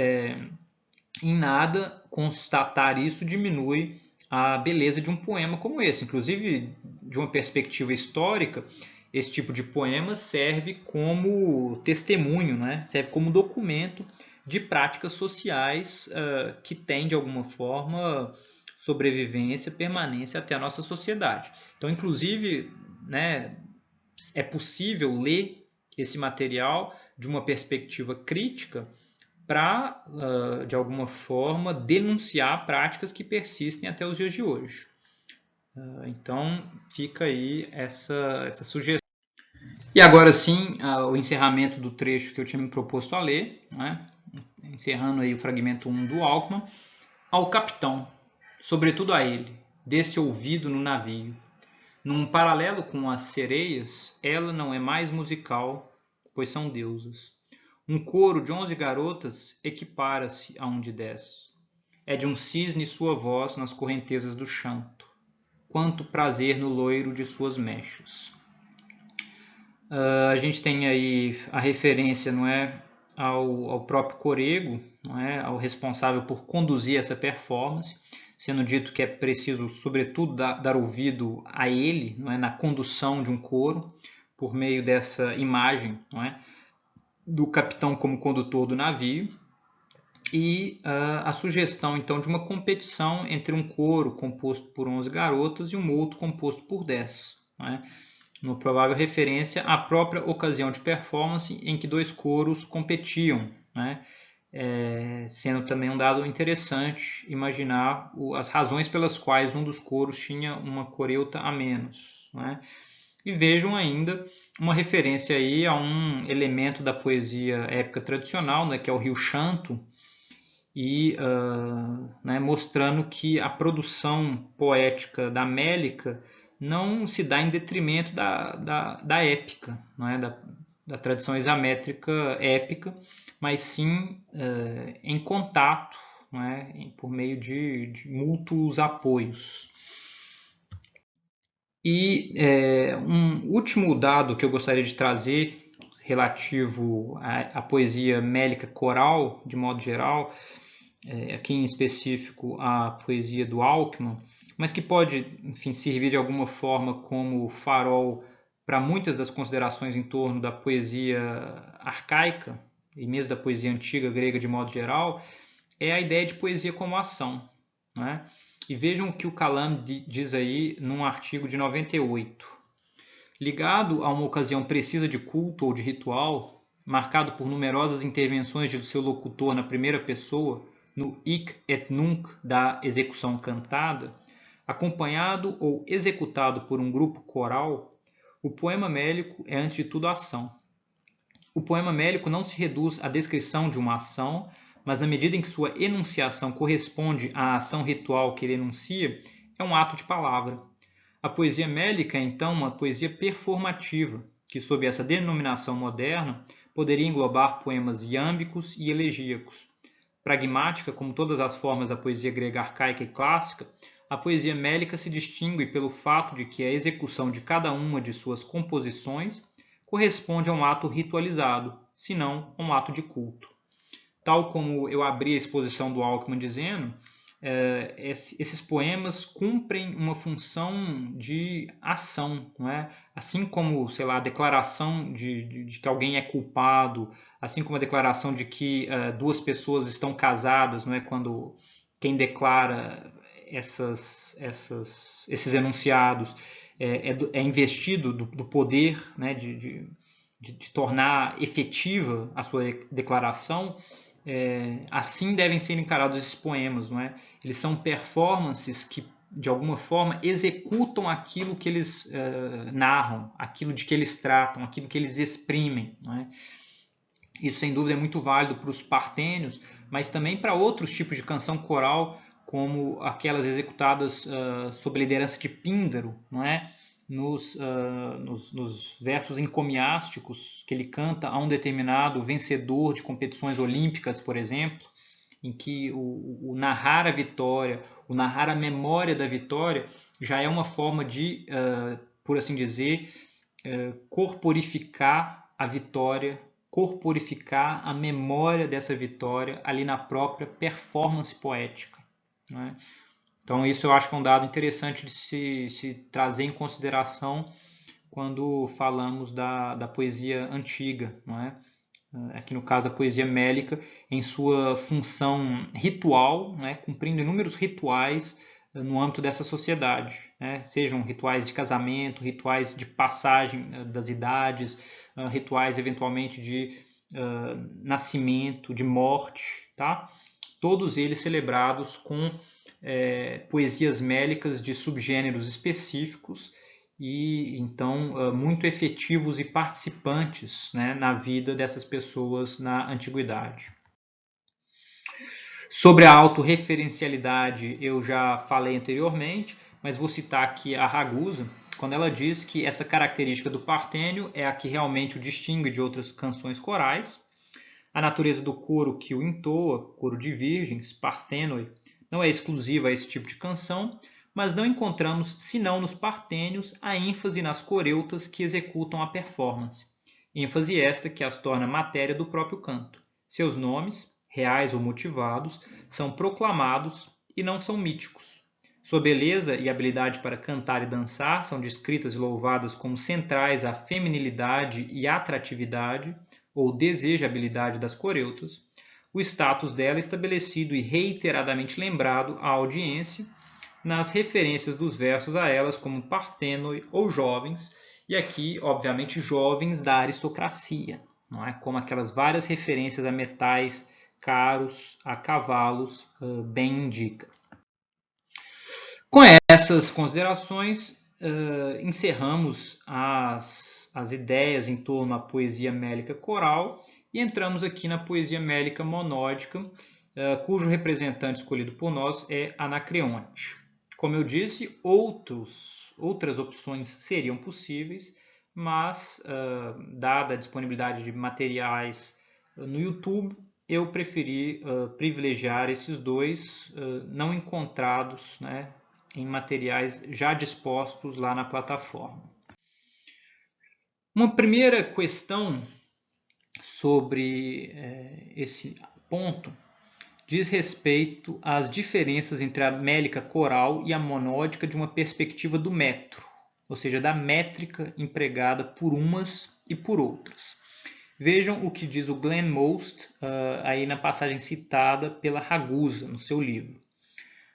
em nada constatar isso diminui a beleza de um poema como esse. Inclusive, de uma perspectiva histórica, esse tipo de poema serve como testemunho, né? Serve como documento de práticas sociais que têm, de alguma forma, sobrevivência, permanência até a nossa sociedade. Então, inclusive, né, é possível ler esse material de uma perspectiva crítica para, de alguma forma, denunciar práticas que persistem até os dias de hoje. Então, fica aí essa sugestão. E agora sim, o encerramento do trecho que eu tinha me proposto a ler, né? Encerrando aí o fragmento 1 do Alckmin. Ao capitão, sobretudo a ele, desse ouvido no navio. Num paralelo com as sereias, ela não é mais musical, pois são deusas. Um coro de 11 garotas equipara-se a um de 10. É de um cisne sua voz nas correntezas do chanto. Quanto prazer no loiro de suas mechas. A gente tem aí a referência, não é, ao próprio Corego, não é, ao responsável por conduzir essa performance, sendo dito que é preciso, sobretudo, dar ouvido a ele, não é, na condução de um coro, por meio dessa imagem, não é, do capitão como condutor do navio, e a sugestão, então, de uma competição entre um coro composto por 11 garotas e um outro composto por 10, não é? Uma provável referência à própria ocasião de performance em que dois coros competiam, né? Sendo também um dado interessante imaginar as razões pelas quais um dos coros tinha uma coreuta a menos, né? E vejam ainda uma referência aí a um elemento da poesia épica tradicional, né, que é o Rio Chanto, e né, mostrando que a produção poética da Mélica não se dá em detrimento da épica, não é? da tradição hexamétrica épica, mas sim em contato, não é? Por meio de mútuos apoios. E um último dado que eu gostaria de trazer relativo à poesia mélica coral, de modo geral, aqui em específico a poesia do Alckmin, mas que pode, enfim, servir de alguma forma como farol para muitas das considerações em torno da poesia arcaica e mesmo da poesia antiga grega de modo geral, é a ideia de poesia como ação, né? E vejam o que o Calam diz aí num artigo de 98. Ligado a uma ocasião precisa de culto ou de ritual, marcado por numerosas intervenções de seu locutor na primeira pessoa, no hic et nunc da execução cantada, acompanhado ou executado por um grupo coral, o poema mélico é antes de tudo ação. O poema mélico não se reduz à descrição de uma ação, mas na medida em que sua enunciação corresponde à ação ritual que ele enuncia, é um ato de palavra. A poesia mélica é então uma poesia performativa, que sob essa denominação moderna poderia englobar poemas iâmbicos e elegíacos. Pragmática, como todas as formas da poesia grega arcaica e clássica, a poesia mélica se distingue pelo fato de que a execução de cada uma de suas composições corresponde a um ato ritualizado, se não a um ato de culto. Tal como eu abri a exposição do Alckmin dizendo, esses poemas cumprem uma função de ação, não é? Assim como, sei lá, a declaração de que alguém é culpado, assim como a declaração de que duas pessoas estão casadas, não é? Quando quem declara esses enunciados é investido do poder, né? de tornar efetiva a sua declaração. Assim devem ser encarados esses poemas, não é? Eles são performances que, de alguma forma, executam aquilo que eles narram, aquilo de que eles tratam, aquilo que eles exprimem, não é? Isso, sem dúvida, é muito válido para os partênios, mas também para outros tipos de canção coral, como aquelas executadas sob liderança de Píndaro, não é? Nos versos encomiásticos que ele canta a um determinado vencedor de competições olímpicas, por exemplo, em que o narrar a vitória, o narrar a memória da vitória, já é uma forma de, por assim dizer, corporificar a vitória, corporificar a memória dessa vitória ali na própria performance poética, né? Então isso eu acho que é um dado interessante de se trazer em consideração quando falamos da poesia antiga, não é? Aqui no caso a poesia mélica, em sua função ritual, né, cumprindo inúmeros rituais no âmbito dessa sociedade, né, sejam rituais de casamento, rituais de passagem das idades, rituais eventualmente de nascimento, de morte, tá? Todos eles celebrados com poesias mélicas de subgêneros específicos e então muito efetivos e participantes, né, na vida dessas pessoas na antiguidade. Sobre a autorreferencialidade eu já falei anteriormente, mas vou citar aqui a Ragusa, quando ela diz que essa característica do partênio é a que realmente o distingue de outras canções corais. A natureza do coro que o entoa, coro de virgens, parthenoi, não é exclusiva a esse tipo de canção, mas não encontramos, senão nos partênios, a ênfase nas coreutas que executam a performance. ênfase esta que as torna matéria do próprio canto. Seus nomes, reais ou motivados, são proclamados e não são míticos. Sua beleza e habilidade para cantar e dançar são descritas e louvadas como centrais à feminilidade e atratividade, ou desejabilidade das coreutas, o status dela estabelecido e reiteradamente lembrado à audiência, nas referências dos versos a elas como parthenoi ou jovens, e aqui, obviamente, jovens da aristocracia, não é? Como aquelas várias referências a metais caros, a cavalos, bem indica. Com essas considerações, encerramos as ideias em torno à poesia mélica coral e entramos aqui na poesia mélica monódica, cujo representante escolhido por nós é Anacreonte. Como eu disse, outras opções seriam possíveis, mas, dada a disponibilidade de materiais no YouTube, eu preferi privilegiar esses dois não encontrados, né, em materiais já dispostos lá na plataforma. Uma primeira questão sobre esse ponto diz respeito às diferenças entre a mélica coral e a monódica de uma perspectiva do metro, ou seja, da métrica empregada por umas e por outras. Vejam o que diz o Glenn Most aí na passagem citada pela Ragusa no seu livro.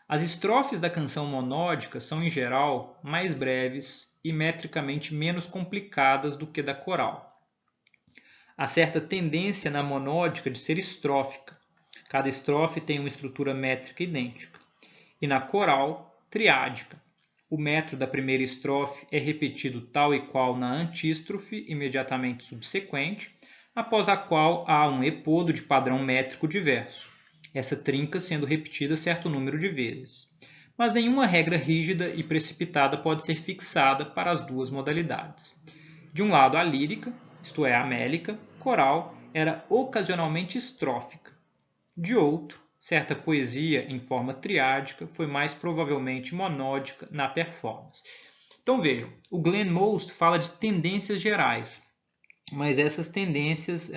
As estrofes da canção monódica são, em geral, mais breves e metricamente menos complicadas do que da coral. Há certa tendência na monódica de ser estrófica. Cada estrofe tem uma estrutura métrica idêntica. E na coral, triádica. O metro da primeira estrofe é repetido tal e qual na antístrofe imediatamente subsequente, após a qual há um epodo de padrão métrico diverso, essa trinca sendo repetida certo número de vezes. Mas nenhuma regra rígida e precipitada pode ser fixada para as duas modalidades. De um lado, a lírica, isto é, a mélica, coral, era ocasionalmente estrófica. De outro, certa poesia em forma triádica foi mais provavelmente monódica na performance. Então vejam, o Glenn Most fala de tendências gerais, mas essas tendências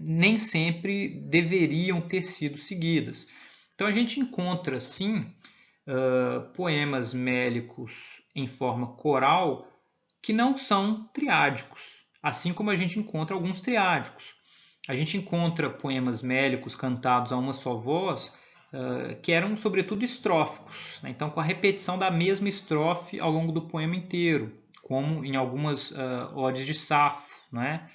nem sempre deveriam ter sido seguidas. Então a gente encontra, sim, poemas mélicos em forma coral que não são triádicos, assim como a gente encontra alguns triádicos. A gente encontra poemas mélicos cantados a uma só voz que eram, sobretudo, estróficos, né? Então, com a repetição da mesma estrofe ao longo do poema inteiro, como em algumas odes de Safo, né?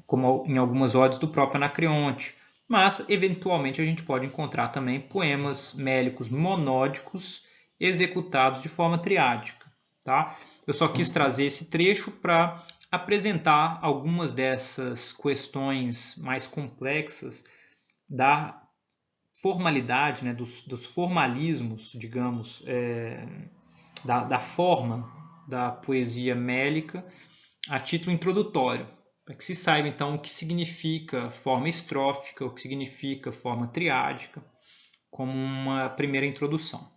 Como em algumas odes do próprio Anacreonte. Mas, eventualmente, a gente pode encontrar também poemas mélicos monódicos executados de forma triádica. Tá? Eu só quis trazer esse trecho para apresentar algumas dessas questões mais complexas da formalidade, né, dos formalismos, digamos, da forma da poesia mélica a título introdutório, para que se saiba então o que significa forma estrófica, o que significa forma triádica, como uma primeira introdução.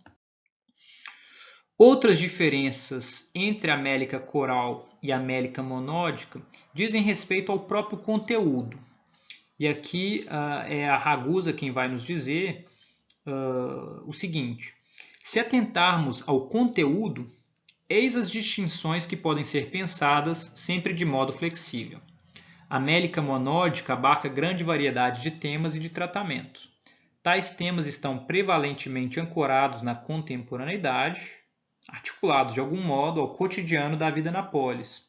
Outras diferenças entre a mélica coral e a mélica monódica dizem respeito ao próprio conteúdo. E aqui é a Ragusa quem vai nos dizer o seguinte: se atentarmos ao conteúdo, Eis as distinções que podem ser pensadas sempre de modo flexível. A Mélica monódica abarca grande variedade de temas e de tratamentos. Tais temas estão prevalentemente ancorados na contemporaneidade, articulados de algum modo ao cotidiano da vida na polis,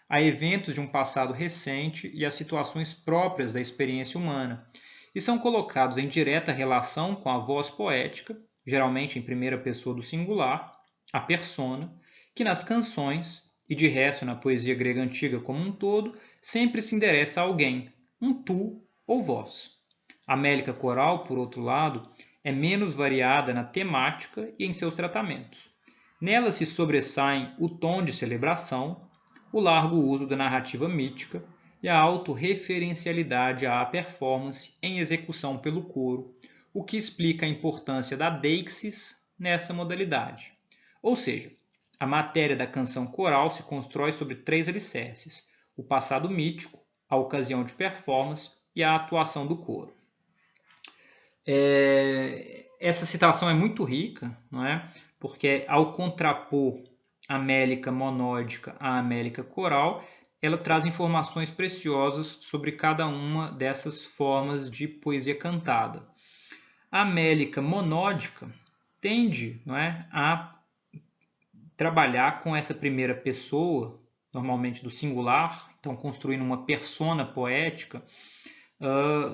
a eventos de um passado recente e a situações próprias da experiência humana, e são colocados em direta relação com a voz poética, geralmente em primeira pessoa do singular, a persona, que nas canções, e de resto na poesia grega antiga como um todo, sempre se endereça a alguém, um tu ou vós. A Mélica coral, por outro lado, é menos variada na temática e em seus tratamentos. Nela se sobressaem o tom de celebração, o largo uso da narrativa mítica e a autorreferencialidade à performance em execução pelo coro, o que explica a importância da deixis nessa modalidade. Ou seja, a matéria da canção coral se constrói sobre 3 alicerces: o passado mítico, a ocasião de performance e a atuação do coro. Essa citação é muito rica, não é? Porque ao contrapor a Mélica monódica à Mélica coral, ela traz informações preciosas sobre cada uma dessas formas de poesia cantada. A Mélica monódica tende, não é, a trabalhar com essa primeira pessoa, normalmente do singular, então construindo uma persona poética,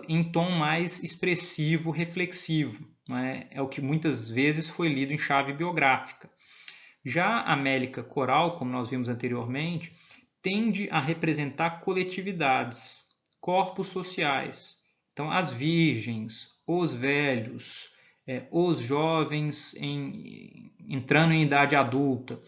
em tom mais expressivo, reflexivo. Não é? É o que muitas vezes foi lido em chave biográfica. Já a Mélica coral, como nós vimos anteriormente, tende a representar coletividades, corpos sociais. Então, as virgens, os velhos, os jovens entrando em idade adulta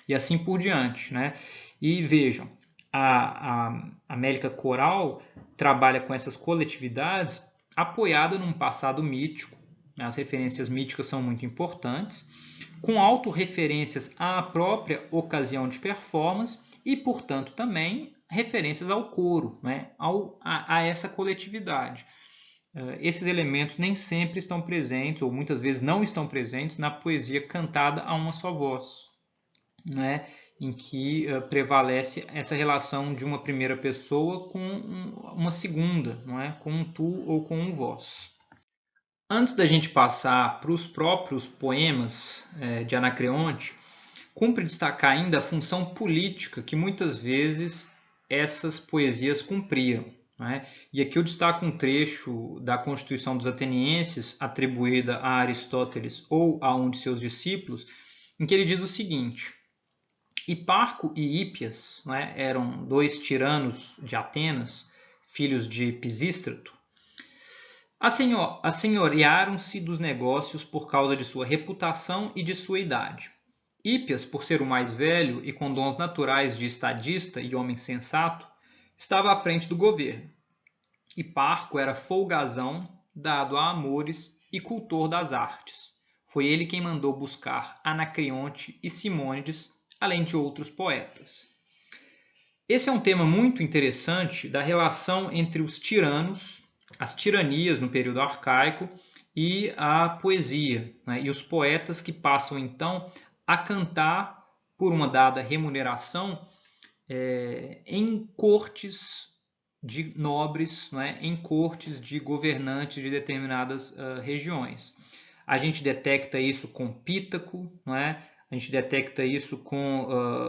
e assim por diante. Né? E vejam, a Mélica coral trabalha com essas coletividades apoiada num passado mítico. Né? As referências míticas são muito importantes, com autorreferências à própria ocasião de performance e, portanto, também referências ao coro, né? a essa coletividade. Esses elementos nem sempre estão presentes, ou muitas vezes não estão presentes, na poesia cantada a uma só voz, né? Em que prevalece essa relação de uma primeira pessoa com uma segunda, não é? Com um tu ou com um vós. Antes da gente passar para os próprios poemas de Anacreonte, cumpre destacar ainda a função política que muitas vezes essas poesias cumpriam. Né? E aqui eu destaco um trecho da Constituição dos Atenienses, atribuída a Aristóteles ou a um de seus discípulos, em que ele diz o seguinte: Hiparco e Hípias, né, eram 2 tiranos de Atenas, filhos de Pisístrato, assenhorearam-se dos negócios por causa de sua reputação e de sua idade. Hípias, por ser o mais velho e com dons naturais de estadista e homem sensato, estava à frente do governo. Hiparco era folgazão, dado a amores e cultor das artes. Foi ele quem mandou buscar Anacreonte e Simônides, além de outros poetas. Esse é um tema muito interessante da relação entre os tiranos, as tiranias no período arcaico e a poesia, né? E os poetas que passam então a cantar por uma dada remuneração em cortes de nobres, né? Em cortes de governantes de determinadas regiões. A gente detecta isso com Pítaco, não é? A gente detecta isso com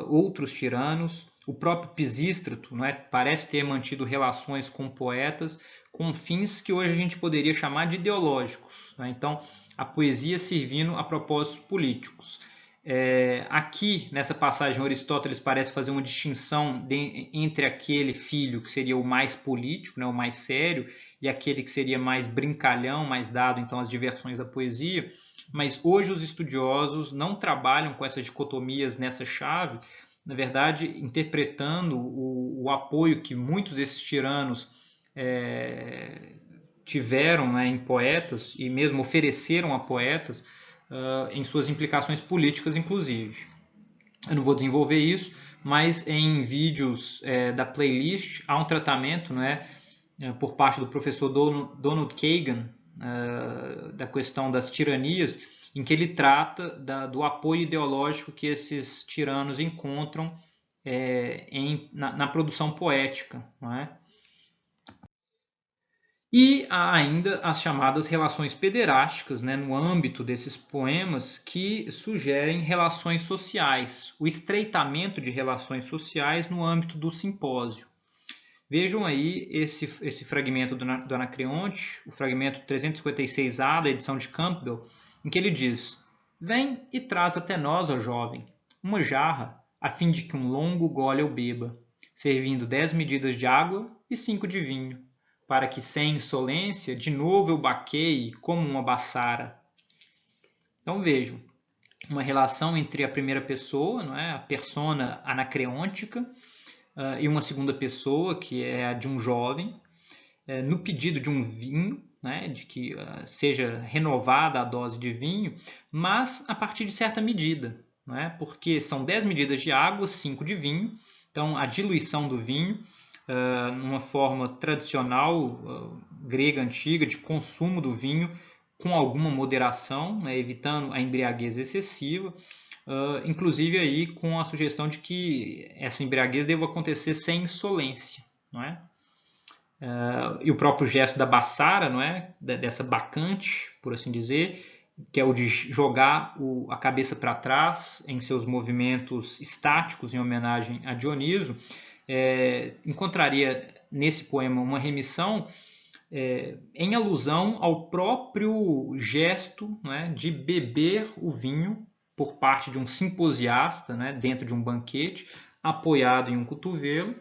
outros tiranos. O próprio Pisístrato, não é? Parece ter mantido relações com poetas com fins que hoje a gente poderia chamar de ideológicos. Né? Então, a poesia servindo a propósitos políticos. Aqui, nessa passagem, Aristóteles parece fazer uma distinção entre aquele filho que seria o mais político, né, o mais sério, e aquele que seria mais brincalhão, mais dado então às diversões da poesia. Mas hoje os estudiosos não trabalham com essas dicotomias nessa chave, na verdade, interpretando o apoio que muitos desses tiranos tiveram, né, em poetas e mesmo ofereceram a poetas, em suas implicações políticas, inclusive. Eu não vou desenvolver isso, mas em vídeos da playlist há um tratamento, né, por parte do professor Donald Kagan, da questão das tiranias, em que ele trata do apoio ideológico que esses tiranos encontram na produção poética, não é? E há ainda as chamadas relações pederásticas, né, no âmbito desses poemas, que sugerem relações sociais, o estreitamento de relações sociais no âmbito do simpósio. Vejam aí esse fragmento do Anacreonte, o fragmento 356A da edição de Campbell, em que ele diz: "Vem e traz até nós, ó jovem, uma jarra, a fim de que um longo gole eu beba, servindo 10 medidas de água e 5 de vinho, para que sem insolência de novo eu baqueie como uma baçara." Então vejam, uma relação entre a primeira pessoa, não é? A persona anacreôntica, e uma segunda pessoa, que é a de um jovem, no pedido de um vinho, né, de que seja renovada a dose de vinho, mas a partir de certa medida, né, porque são 10 medidas de água, 5 de vinho, então a diluição do vinho, numa forma tradicional grega antiga de consumo do vinho com alguma moderação, né, evitando a embriaguez excessiva, inclusive aí com a sugestão de que essa embriaguez deva acontecer sem insolência, não é? E o próprio gesto da baçara, não é? Dessa bacante, por assim dizer, que é o de jogar a cabeça para trás em seus movimentos estáticos em homenagem a Dioniso, encontraria nesse poema uma remissão em alusão ao próprio gesto, né, de beber o vinho por parte de um simposiasta, né, dentro de um banquete, apoiado em um cotovelo,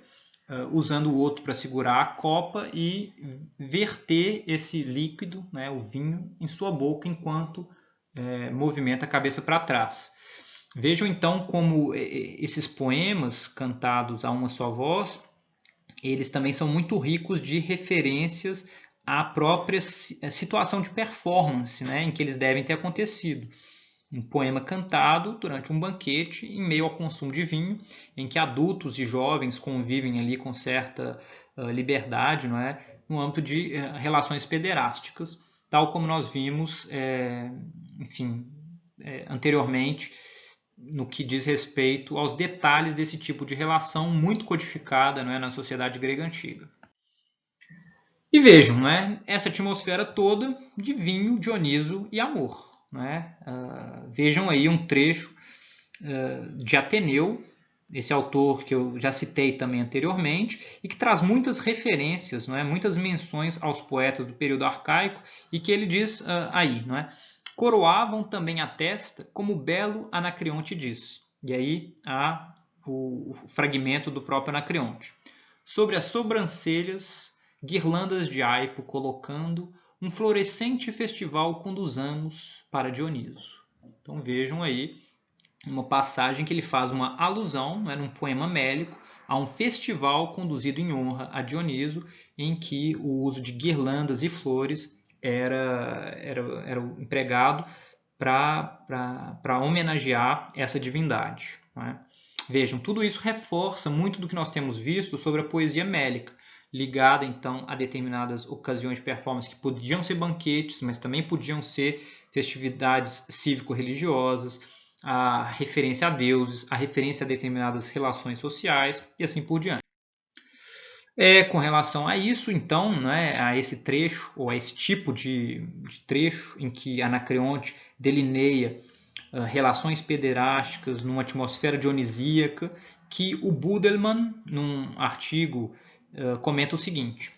usando o outro para segurar a copa e verter esse líquido, né, o vinho, em sua boca enquanto movimenta a cabeça para trás. Vejam então como esses poemas cantados a uma só voz, eles também são muito ricos de referências à própria situação de performance, né, em que eles devem ter acontecido. Um poema cantado durante um banquete em meio ao consumo de vinho, em que adultos e jovens convivem ali com certa liberdade, não é? No âmbito de relações pederásticas, tal como nós vimos, anteriormente, no que diz respeito aos detalhes desse tipo de relação muito codificada, não é, na sociedade grega antiga. E vejam, não é, essa atmosfera toda de vinho, Dioniso e amor. Não é? Vejam aí um trecho de Ateneu, esse autor que eu já citei também anteriormente, e que traz muitas referências, não é? Muitas menções aos poetas do período arcaico, e que ele diz aí, não é? Coroavam também a testa, como o belo Anacreonte diz. E aí há o fragmento do próprio Anacreonte. Sobre as sobrancelhas, guirlandas de aipo colocando, um florescente festival conduzamos para Dioniso. Então vejam aí uma passagem que ele faz uma alusão, né, num poema mélico, a um festival conduzido em honra a Dioniso, em que o uso de guirlandas e flores era empregado para homenagear essa divindade. Né? Vejam, tudo isso reforça muito do que nós temos visto sobre a poesia mélica, ligada então a determinadas ocasiões de performance que podiam ser banquetes, mas também podiam ser festividades cívico-religiosas, a referência a deuses, a referência a determinadas relações sociais e assim por diante. Com relação a isso, então, né, a esse trecho, ou a esse tipo de trecho em que Anacreonte delineia relações pederásticas numa atmosfera dionisíaca, que o Budelmann, num artigo, comenta o seguinte: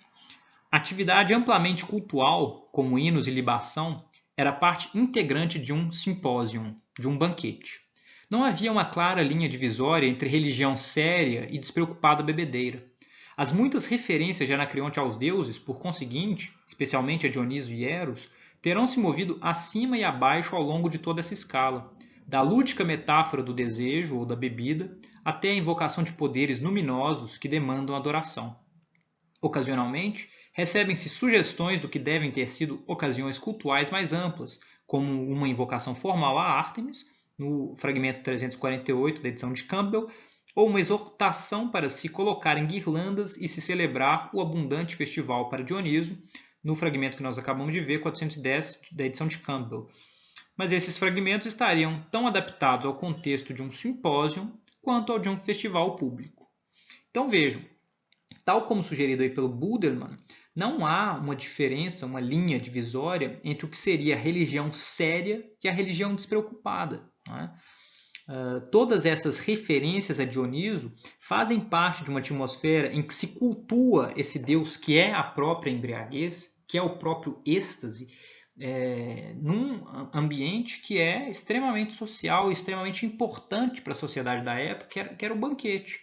atividade amplamente cultual, como hinos e libação, era parte integrante de um simpósium, de um banquete. Não havia uma clara linha divisória entre religião séria e despreocupada bebedeira. As muitas referências de Anacreonte aos deuses, por conseguinte, especialmente a Dioniso e Eros, terão se movido acima e abaixo ao longo de toda essa escala, da lúdica metáfora do desejo ou da bebida, até a invocação de poderes luminosos que demandam adoração. Ocasionalmente, recebem-se sugestões do que devem ter sido ocasiões cultuais mais amplas, como uma invocação formal a Ártemis, no fragmento 348 da edição de Campbell, ou uma exortação para se colocarem guirlandas e se celebrar o abundante festival para Dioniso, no fragmento que nós acabamos de ver, 410 da edição de Campbell. mas esses fragmentos estariam tão adaptados ao contexto de um simpósio quanto ao de um festival público. Então vejam, tal como sugerido aí pelo Budelman, não há uma diferença, uma linha divisória entre o que seria a religião séria e a religião despreocupada. Não é? Todas essas referências a Dioniso fazem parte de uma atmosfera em que se cultua esse Deus que é a própria embriaguez, que é o próprio êxtase, num ambiente que é extremamente social e extremamente importante para a sociedade da época, que era o banquete,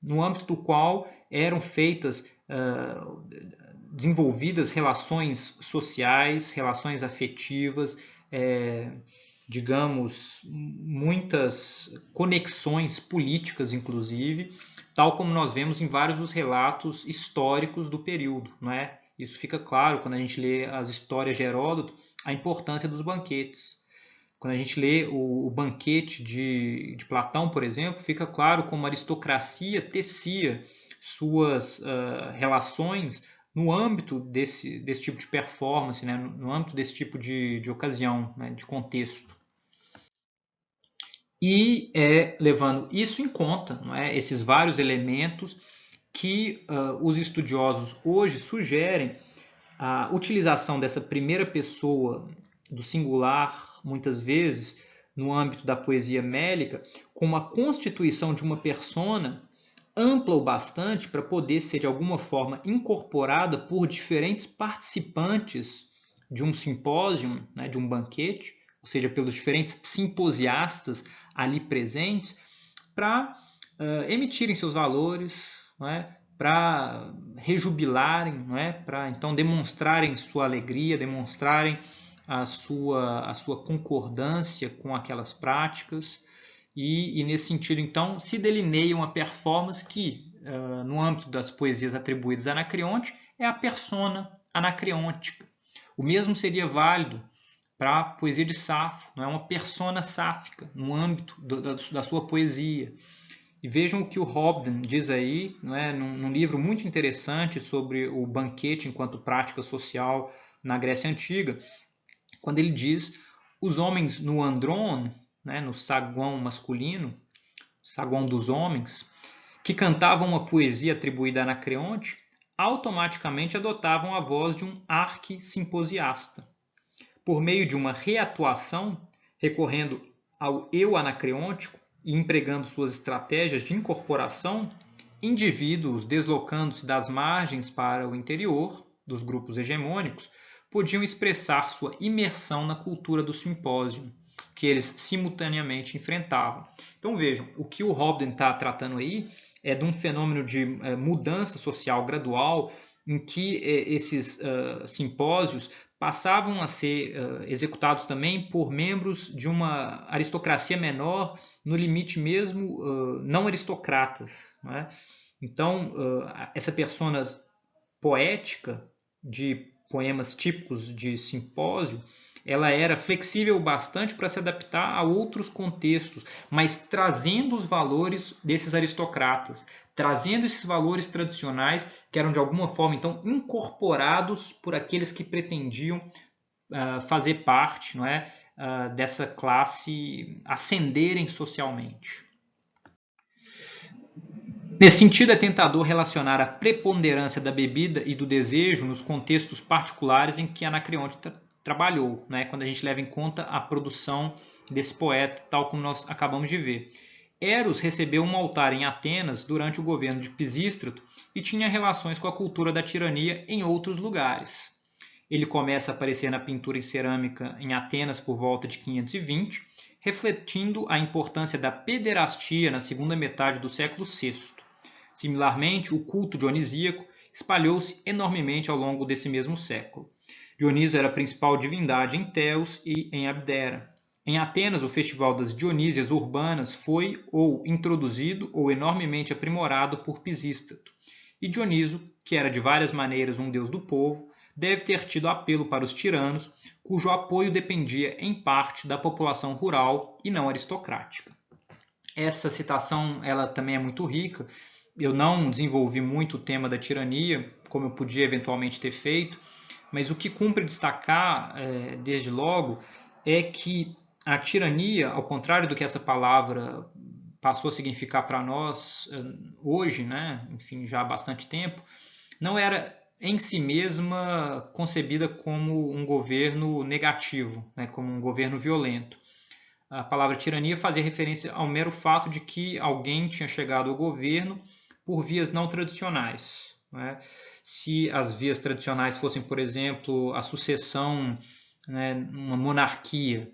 no âmbito do qual eram feitas, desenvolvidas relações sociais, relações afetivas, digamos, muitas conexões políticas, inclusive, tal como nós vemos em vários dos relatos históricos do período, não é? Isso fica claro quando a gente lê as histórias de Heródoto, a importância dos banquetes. Quando a gente lê o banquete de Platão, por exemplo, fica claro como a aristocracia tecia suas relações no âmbito desse tipo de performance, né? No âmbito desse tipo de ocasião, né? De contexto. E levando isso em conta, não é? Esses vários elementos que os estudiosos hoje sugerem a utilização dessa primeira pessoa do singular, muitas vezes, no âmbito da poesia mélica, como a constituição de uma persona ampla o bastante para poder ser de alguma forma incorporada por diferentes participantes de um simpósio, né, de um banquete, ou seja, pelos diferentes simposiastas ali presentes, para emitirem seus valores, não é? Para rejubilarem, não é? Para então demonstrarem sua alegria, demonstrarem a sua concordância com aquelas práticas. E nesse sentido, então, se delineia uma performance que, no âmbito das poesias atribuídas a Anacreonte, é a persona anacreôntica. O mesmo seria válido para a poesia de Safo, não é uma persona sáfica no âmbito da sua poesia. E vejam o que o Hobden diz aí, não é, num livro muito interessante sobre o banquete enquanto prática social na Grécia Antiga, quando ele diz: os homens no andron, né, no saguão masculino, saguão dos homens, que cantavam uma poesia atribuída a Anacreonte, automaticamente adotavam a voz de um arqui-simposiasta. Por meio de uma reatuação, recorrendo ao eu anacreôntico e empregando suas estratégias de incorporação, indivíduos deslocando-se das margens para o interior dos grupos hegemônicos podiam expressar sua imersão na cultura do simpósio, que eles simultaneamente enfrentavam. Então vejam, o que o Hobden está tratando aí é de um fenômeno de mudança social gradual em que esses simpósios passavam a ser executados também por membros de uma aristocracia menor, no limite mesmo não aristocratas. Não é? Então, essa persona poética de poemas típicos de simpósio, ela era flexível bastante para se adaptar a outros contextos, mas trazendo os valores desses aristocratas, trazendo esses valores tradicionais que eram de alguma forma então incorporados por aqueles que pretendiam fazer parte, não é, dessa classe, ascenderem socialmente. Nesse sentido, é tentador relacionar a preponderância da bebida e do desejo nos contextos particulares em que Anacreonte trabalhou, né? Quando a gente leva em conta a produção desse poeta, tal como nós acabamos de ver. Eros recebeu um altar em Atenas durante o governo de Pisístrato e tinha relações com a cultura da tirania em outros lugares. Ele começa a aparecer na pintura em cerâmica em Atenas por volta de 520, refletindo a importância da pederastia na segunda metade do século VI. Similarmente, o culto dionisíaco espalhou-se enormemente ao longo desse mesmo século. Dioniso era a principal divindade em Teos e em Abdera. Em Atenas, o festival das Dionísias urbanas foi ou introduzido ou enormemente aprimorado por Pisístrato. E Dioniso, que era de várias maneiras um deus do povo, deve ter tido apelo para os tiranos, cujo apoio dependia em parte da população rural e não aristocrática. Essa citação ela também é muito rica. Eu não desenvolvi muito o tema da tirania, como eu podia eventualmente ter feito, mas o que cumpre destacar, desde logo, é que a tirania, ao contrário do que essa palavra passou a significar para nós hoje, né, enfim, já há bastante tempo, não era em si mesma concebida como um governo negativo, né, como um governo violento. A palavra tirania fazia referência ao mero fato de que alguém tinha chegado ao governo por vias não tradicionais, né? Se as vias tradicionais fossem, por exemplo, a sucessão, né, uma monarquia,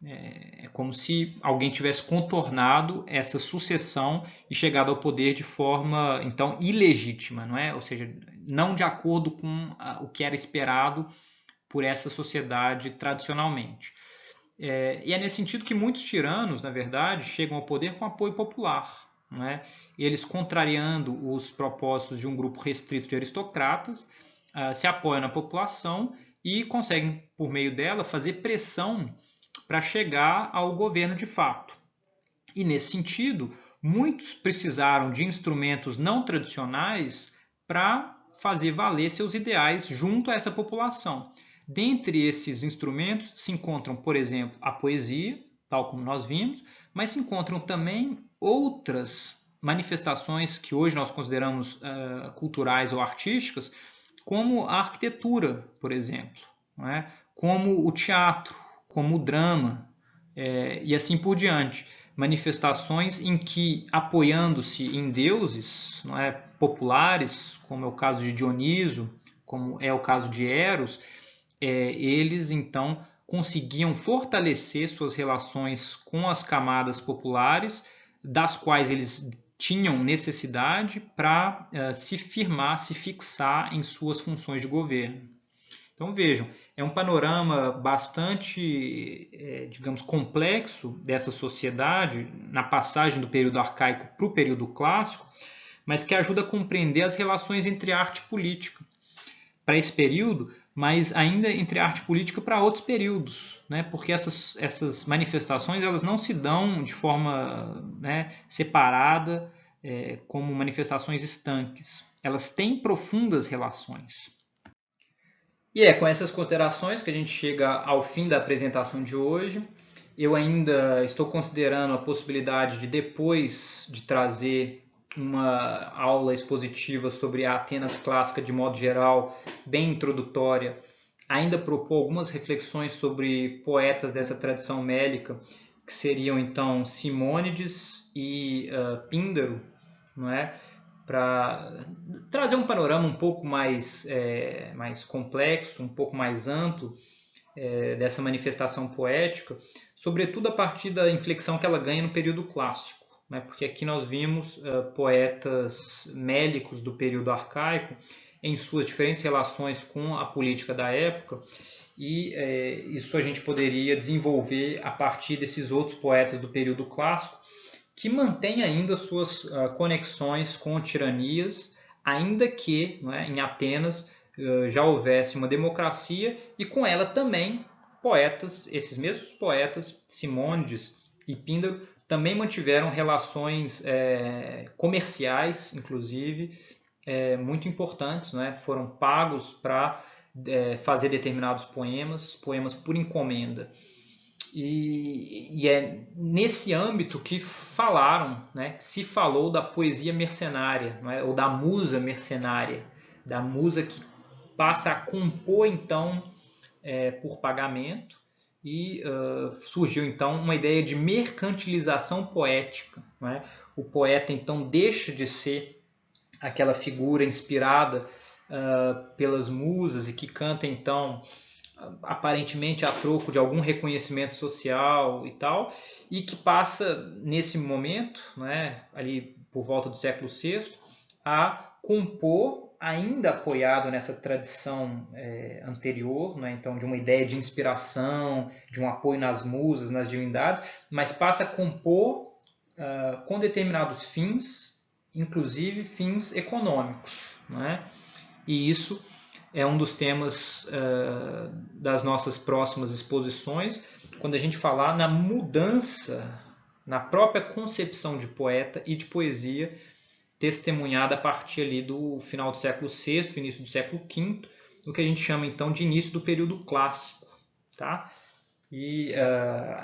é como se alguém tivesse contornado essa sucessão e chegado ao poder de forma, então, ilegítima, não é? Ou seja, não de acordo com o que era esperado por essa sociedade tradicionalmente. E é nesse sentido que muitos tiranos, na verdade, chegam ao poder com apoio popular, não é? Eles, contrariando os propósitos de um grupo restrito de aristocratas, se apoiam na população e conseguem, por meio dela, fazer pressão para chegar ao governo de fato. E, nesse sentido, muitos precisaram de instrumentos não tradicionais para fazer valer seus ideais junto a essa população. Dentre esses instrumentos se encontram, por exemplo, a poesia, tal como nós vimos, mas se encontram também outras manifestações que hoje nós consideramos culturais ou artísticas, como a arquitetura, por exemplo, não é? Como o teatro, como o drama, e assim por diante. Manifestações em que, apoiando-se em deuses, não é, populares, como é o caso de Dioniso, como é o caso de Eros, eles então conseguiam fortalecer suas relações com as camadas populares, das quais eles tinham necessidade para se firmar, se fixar em suas funções de governo. Então vejam, é um panorama bastante, digamos, complexo dessa sociedade na passagem do período arcaico para o período clássico, mas que ajuda a compreender as relações entre arte e política para esse período, mas ainda entre arte e política para outros períodos, né? Porque essas manifestações elas não se dão de forma, né, separada, como manifestações estanques. Elas têm profundas relações. E é com essas considerações que a gente chega ao fim da apresentação de hoje. Eu ainda estou considerando a possibilidade de, depois de trazer uma aula expositiva sobre a Atenas clássica de modo geral, bem introdutória, ainda propor algumas reflexões sobre poetas dessa tradição mélica, que seriam então Simônides e Píndaro, não é? Para trazer um panorama um pouco mais complexo, um pouco mais amplo dessa manifestação poética, sobretudo a partir da inflexão que ela ganha no período clássico, né? Porque aqui nós vimos poetas mélicos do período arcaico em suas diferentes relações com a política da época, e isso a gente poderia desenvolver a partir desses outros poetas do período clássico, que mantém ainda suas conexões com tiranias, ainda que, não é, em Atenas já houvesse uma democracia e com ela também poetas, esses mesmos poetas, Simônides e Píndaro, também mantiveram relações comerciais, inclusive, muito importantes, não é? Foram pagos para fazer determinados poemas por encomenda. E é nesse âmbito que falaram, né, que se falou da poesia mercenária, não é? Ou da musa mercenária, da musa que passa a compor então por pagamento, e surgiu então uma ideia de mercantilização poética, não é? O poeta então deixa de ser aquela figura inspirada pelas musas e que canta então aparentemente a troco de algum reconhecimento social e tal, e que passa nesse momento, né, ali por volta do século VI, a compor, ainda apoiado nessa tradição anterior, né, então de uma ideia de inspiração, de um apoio nas musas, nas divindades, mas passa a compor com determinados fins, inclusive fins econômicos, né? E isso é um dos temas das nossas próximas exposições, quando a gente falar na mudança na própria concepção de poeta e de poesia, testemunhada a partir ali do final do século VI, início do século V, o que a gente chama então de início do período clássico. Tá? E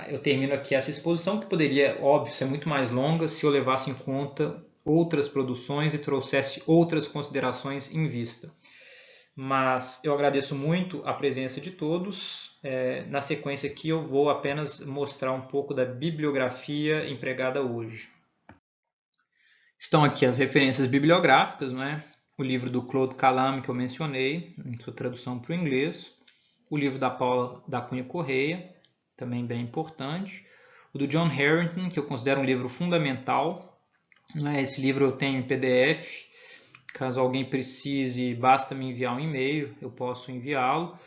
eu termino aqui essa exposição, que poderia, óbvio, ser muito mais longa se eu levasse em conta outras produções e trouxesse outras considerações em vista. Mas eu agradeço muito a presença de todos. Na sequência aqui eu vou apenas mostrar um pouco da bibliografia empregada hoje. Estão aqui as referências bibliográficas, né? O livro do Claude Calame, que eu mencionei, em sua tradução para o inglês. O livro da Paula da Cunha Correia, também bem importante. O do John Harrington, que eu considero um livro fundamental. Esse livro eu tenho em PDF. Caso alguém precise, basta me enviar um e-mail, eu posso enviá-lo.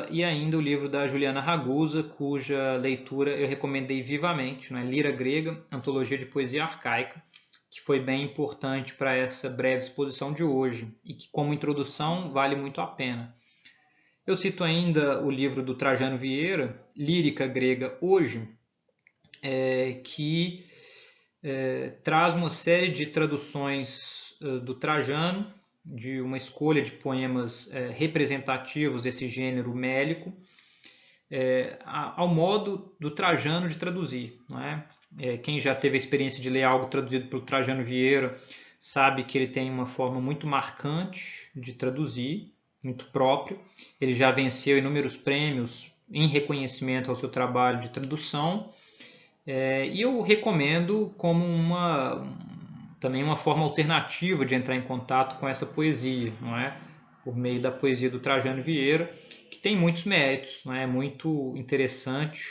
E ainda o livro da Juliana Ragusa, cuja leitura eu recomendei vivamente, Lira Grega, Antologia de Poesia Arcaica, que foi bem importante para essa breve exposição de hoje e que, como introdução, vale muito a pena. Eu cito ainda o livro do Trajano Vieira, Lírica Grega Hoje, que traz uma série de traduções do Trajano, de uma escolha de poemas representativos desse gênero mélico, ao modo do Trajano de traduzir. Não é? Quem já teve a experiência de ler algo traduzido pelo Trajano Vieira sabe que ele tem uma forma muito marcante de traduzir, muito próprio. Ele já venceu inúmeros prêmios em reconhecimento ao seu trabalho de tradução, e eu recomendo como também uma forma alternativa de entrar em contato com essa poesia, não é? Por meio da poesia do Trajano Vieira, que tem muitos méritos, não é? Muito interessante,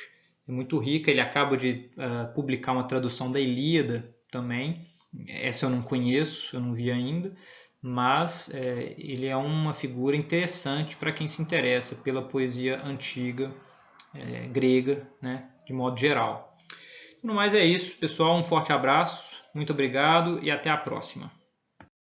é muito rica. Ele acaba de publicar uma tradução da Ilíada também. Essa eu não conheço, eu não vi ainda, mas ele é uma figura interessante para quem se interessa pela poesia antiga grega, né, de modo geral. No mais é isso, pessoal. Um forte abraço, muito obrigado e até a próxima.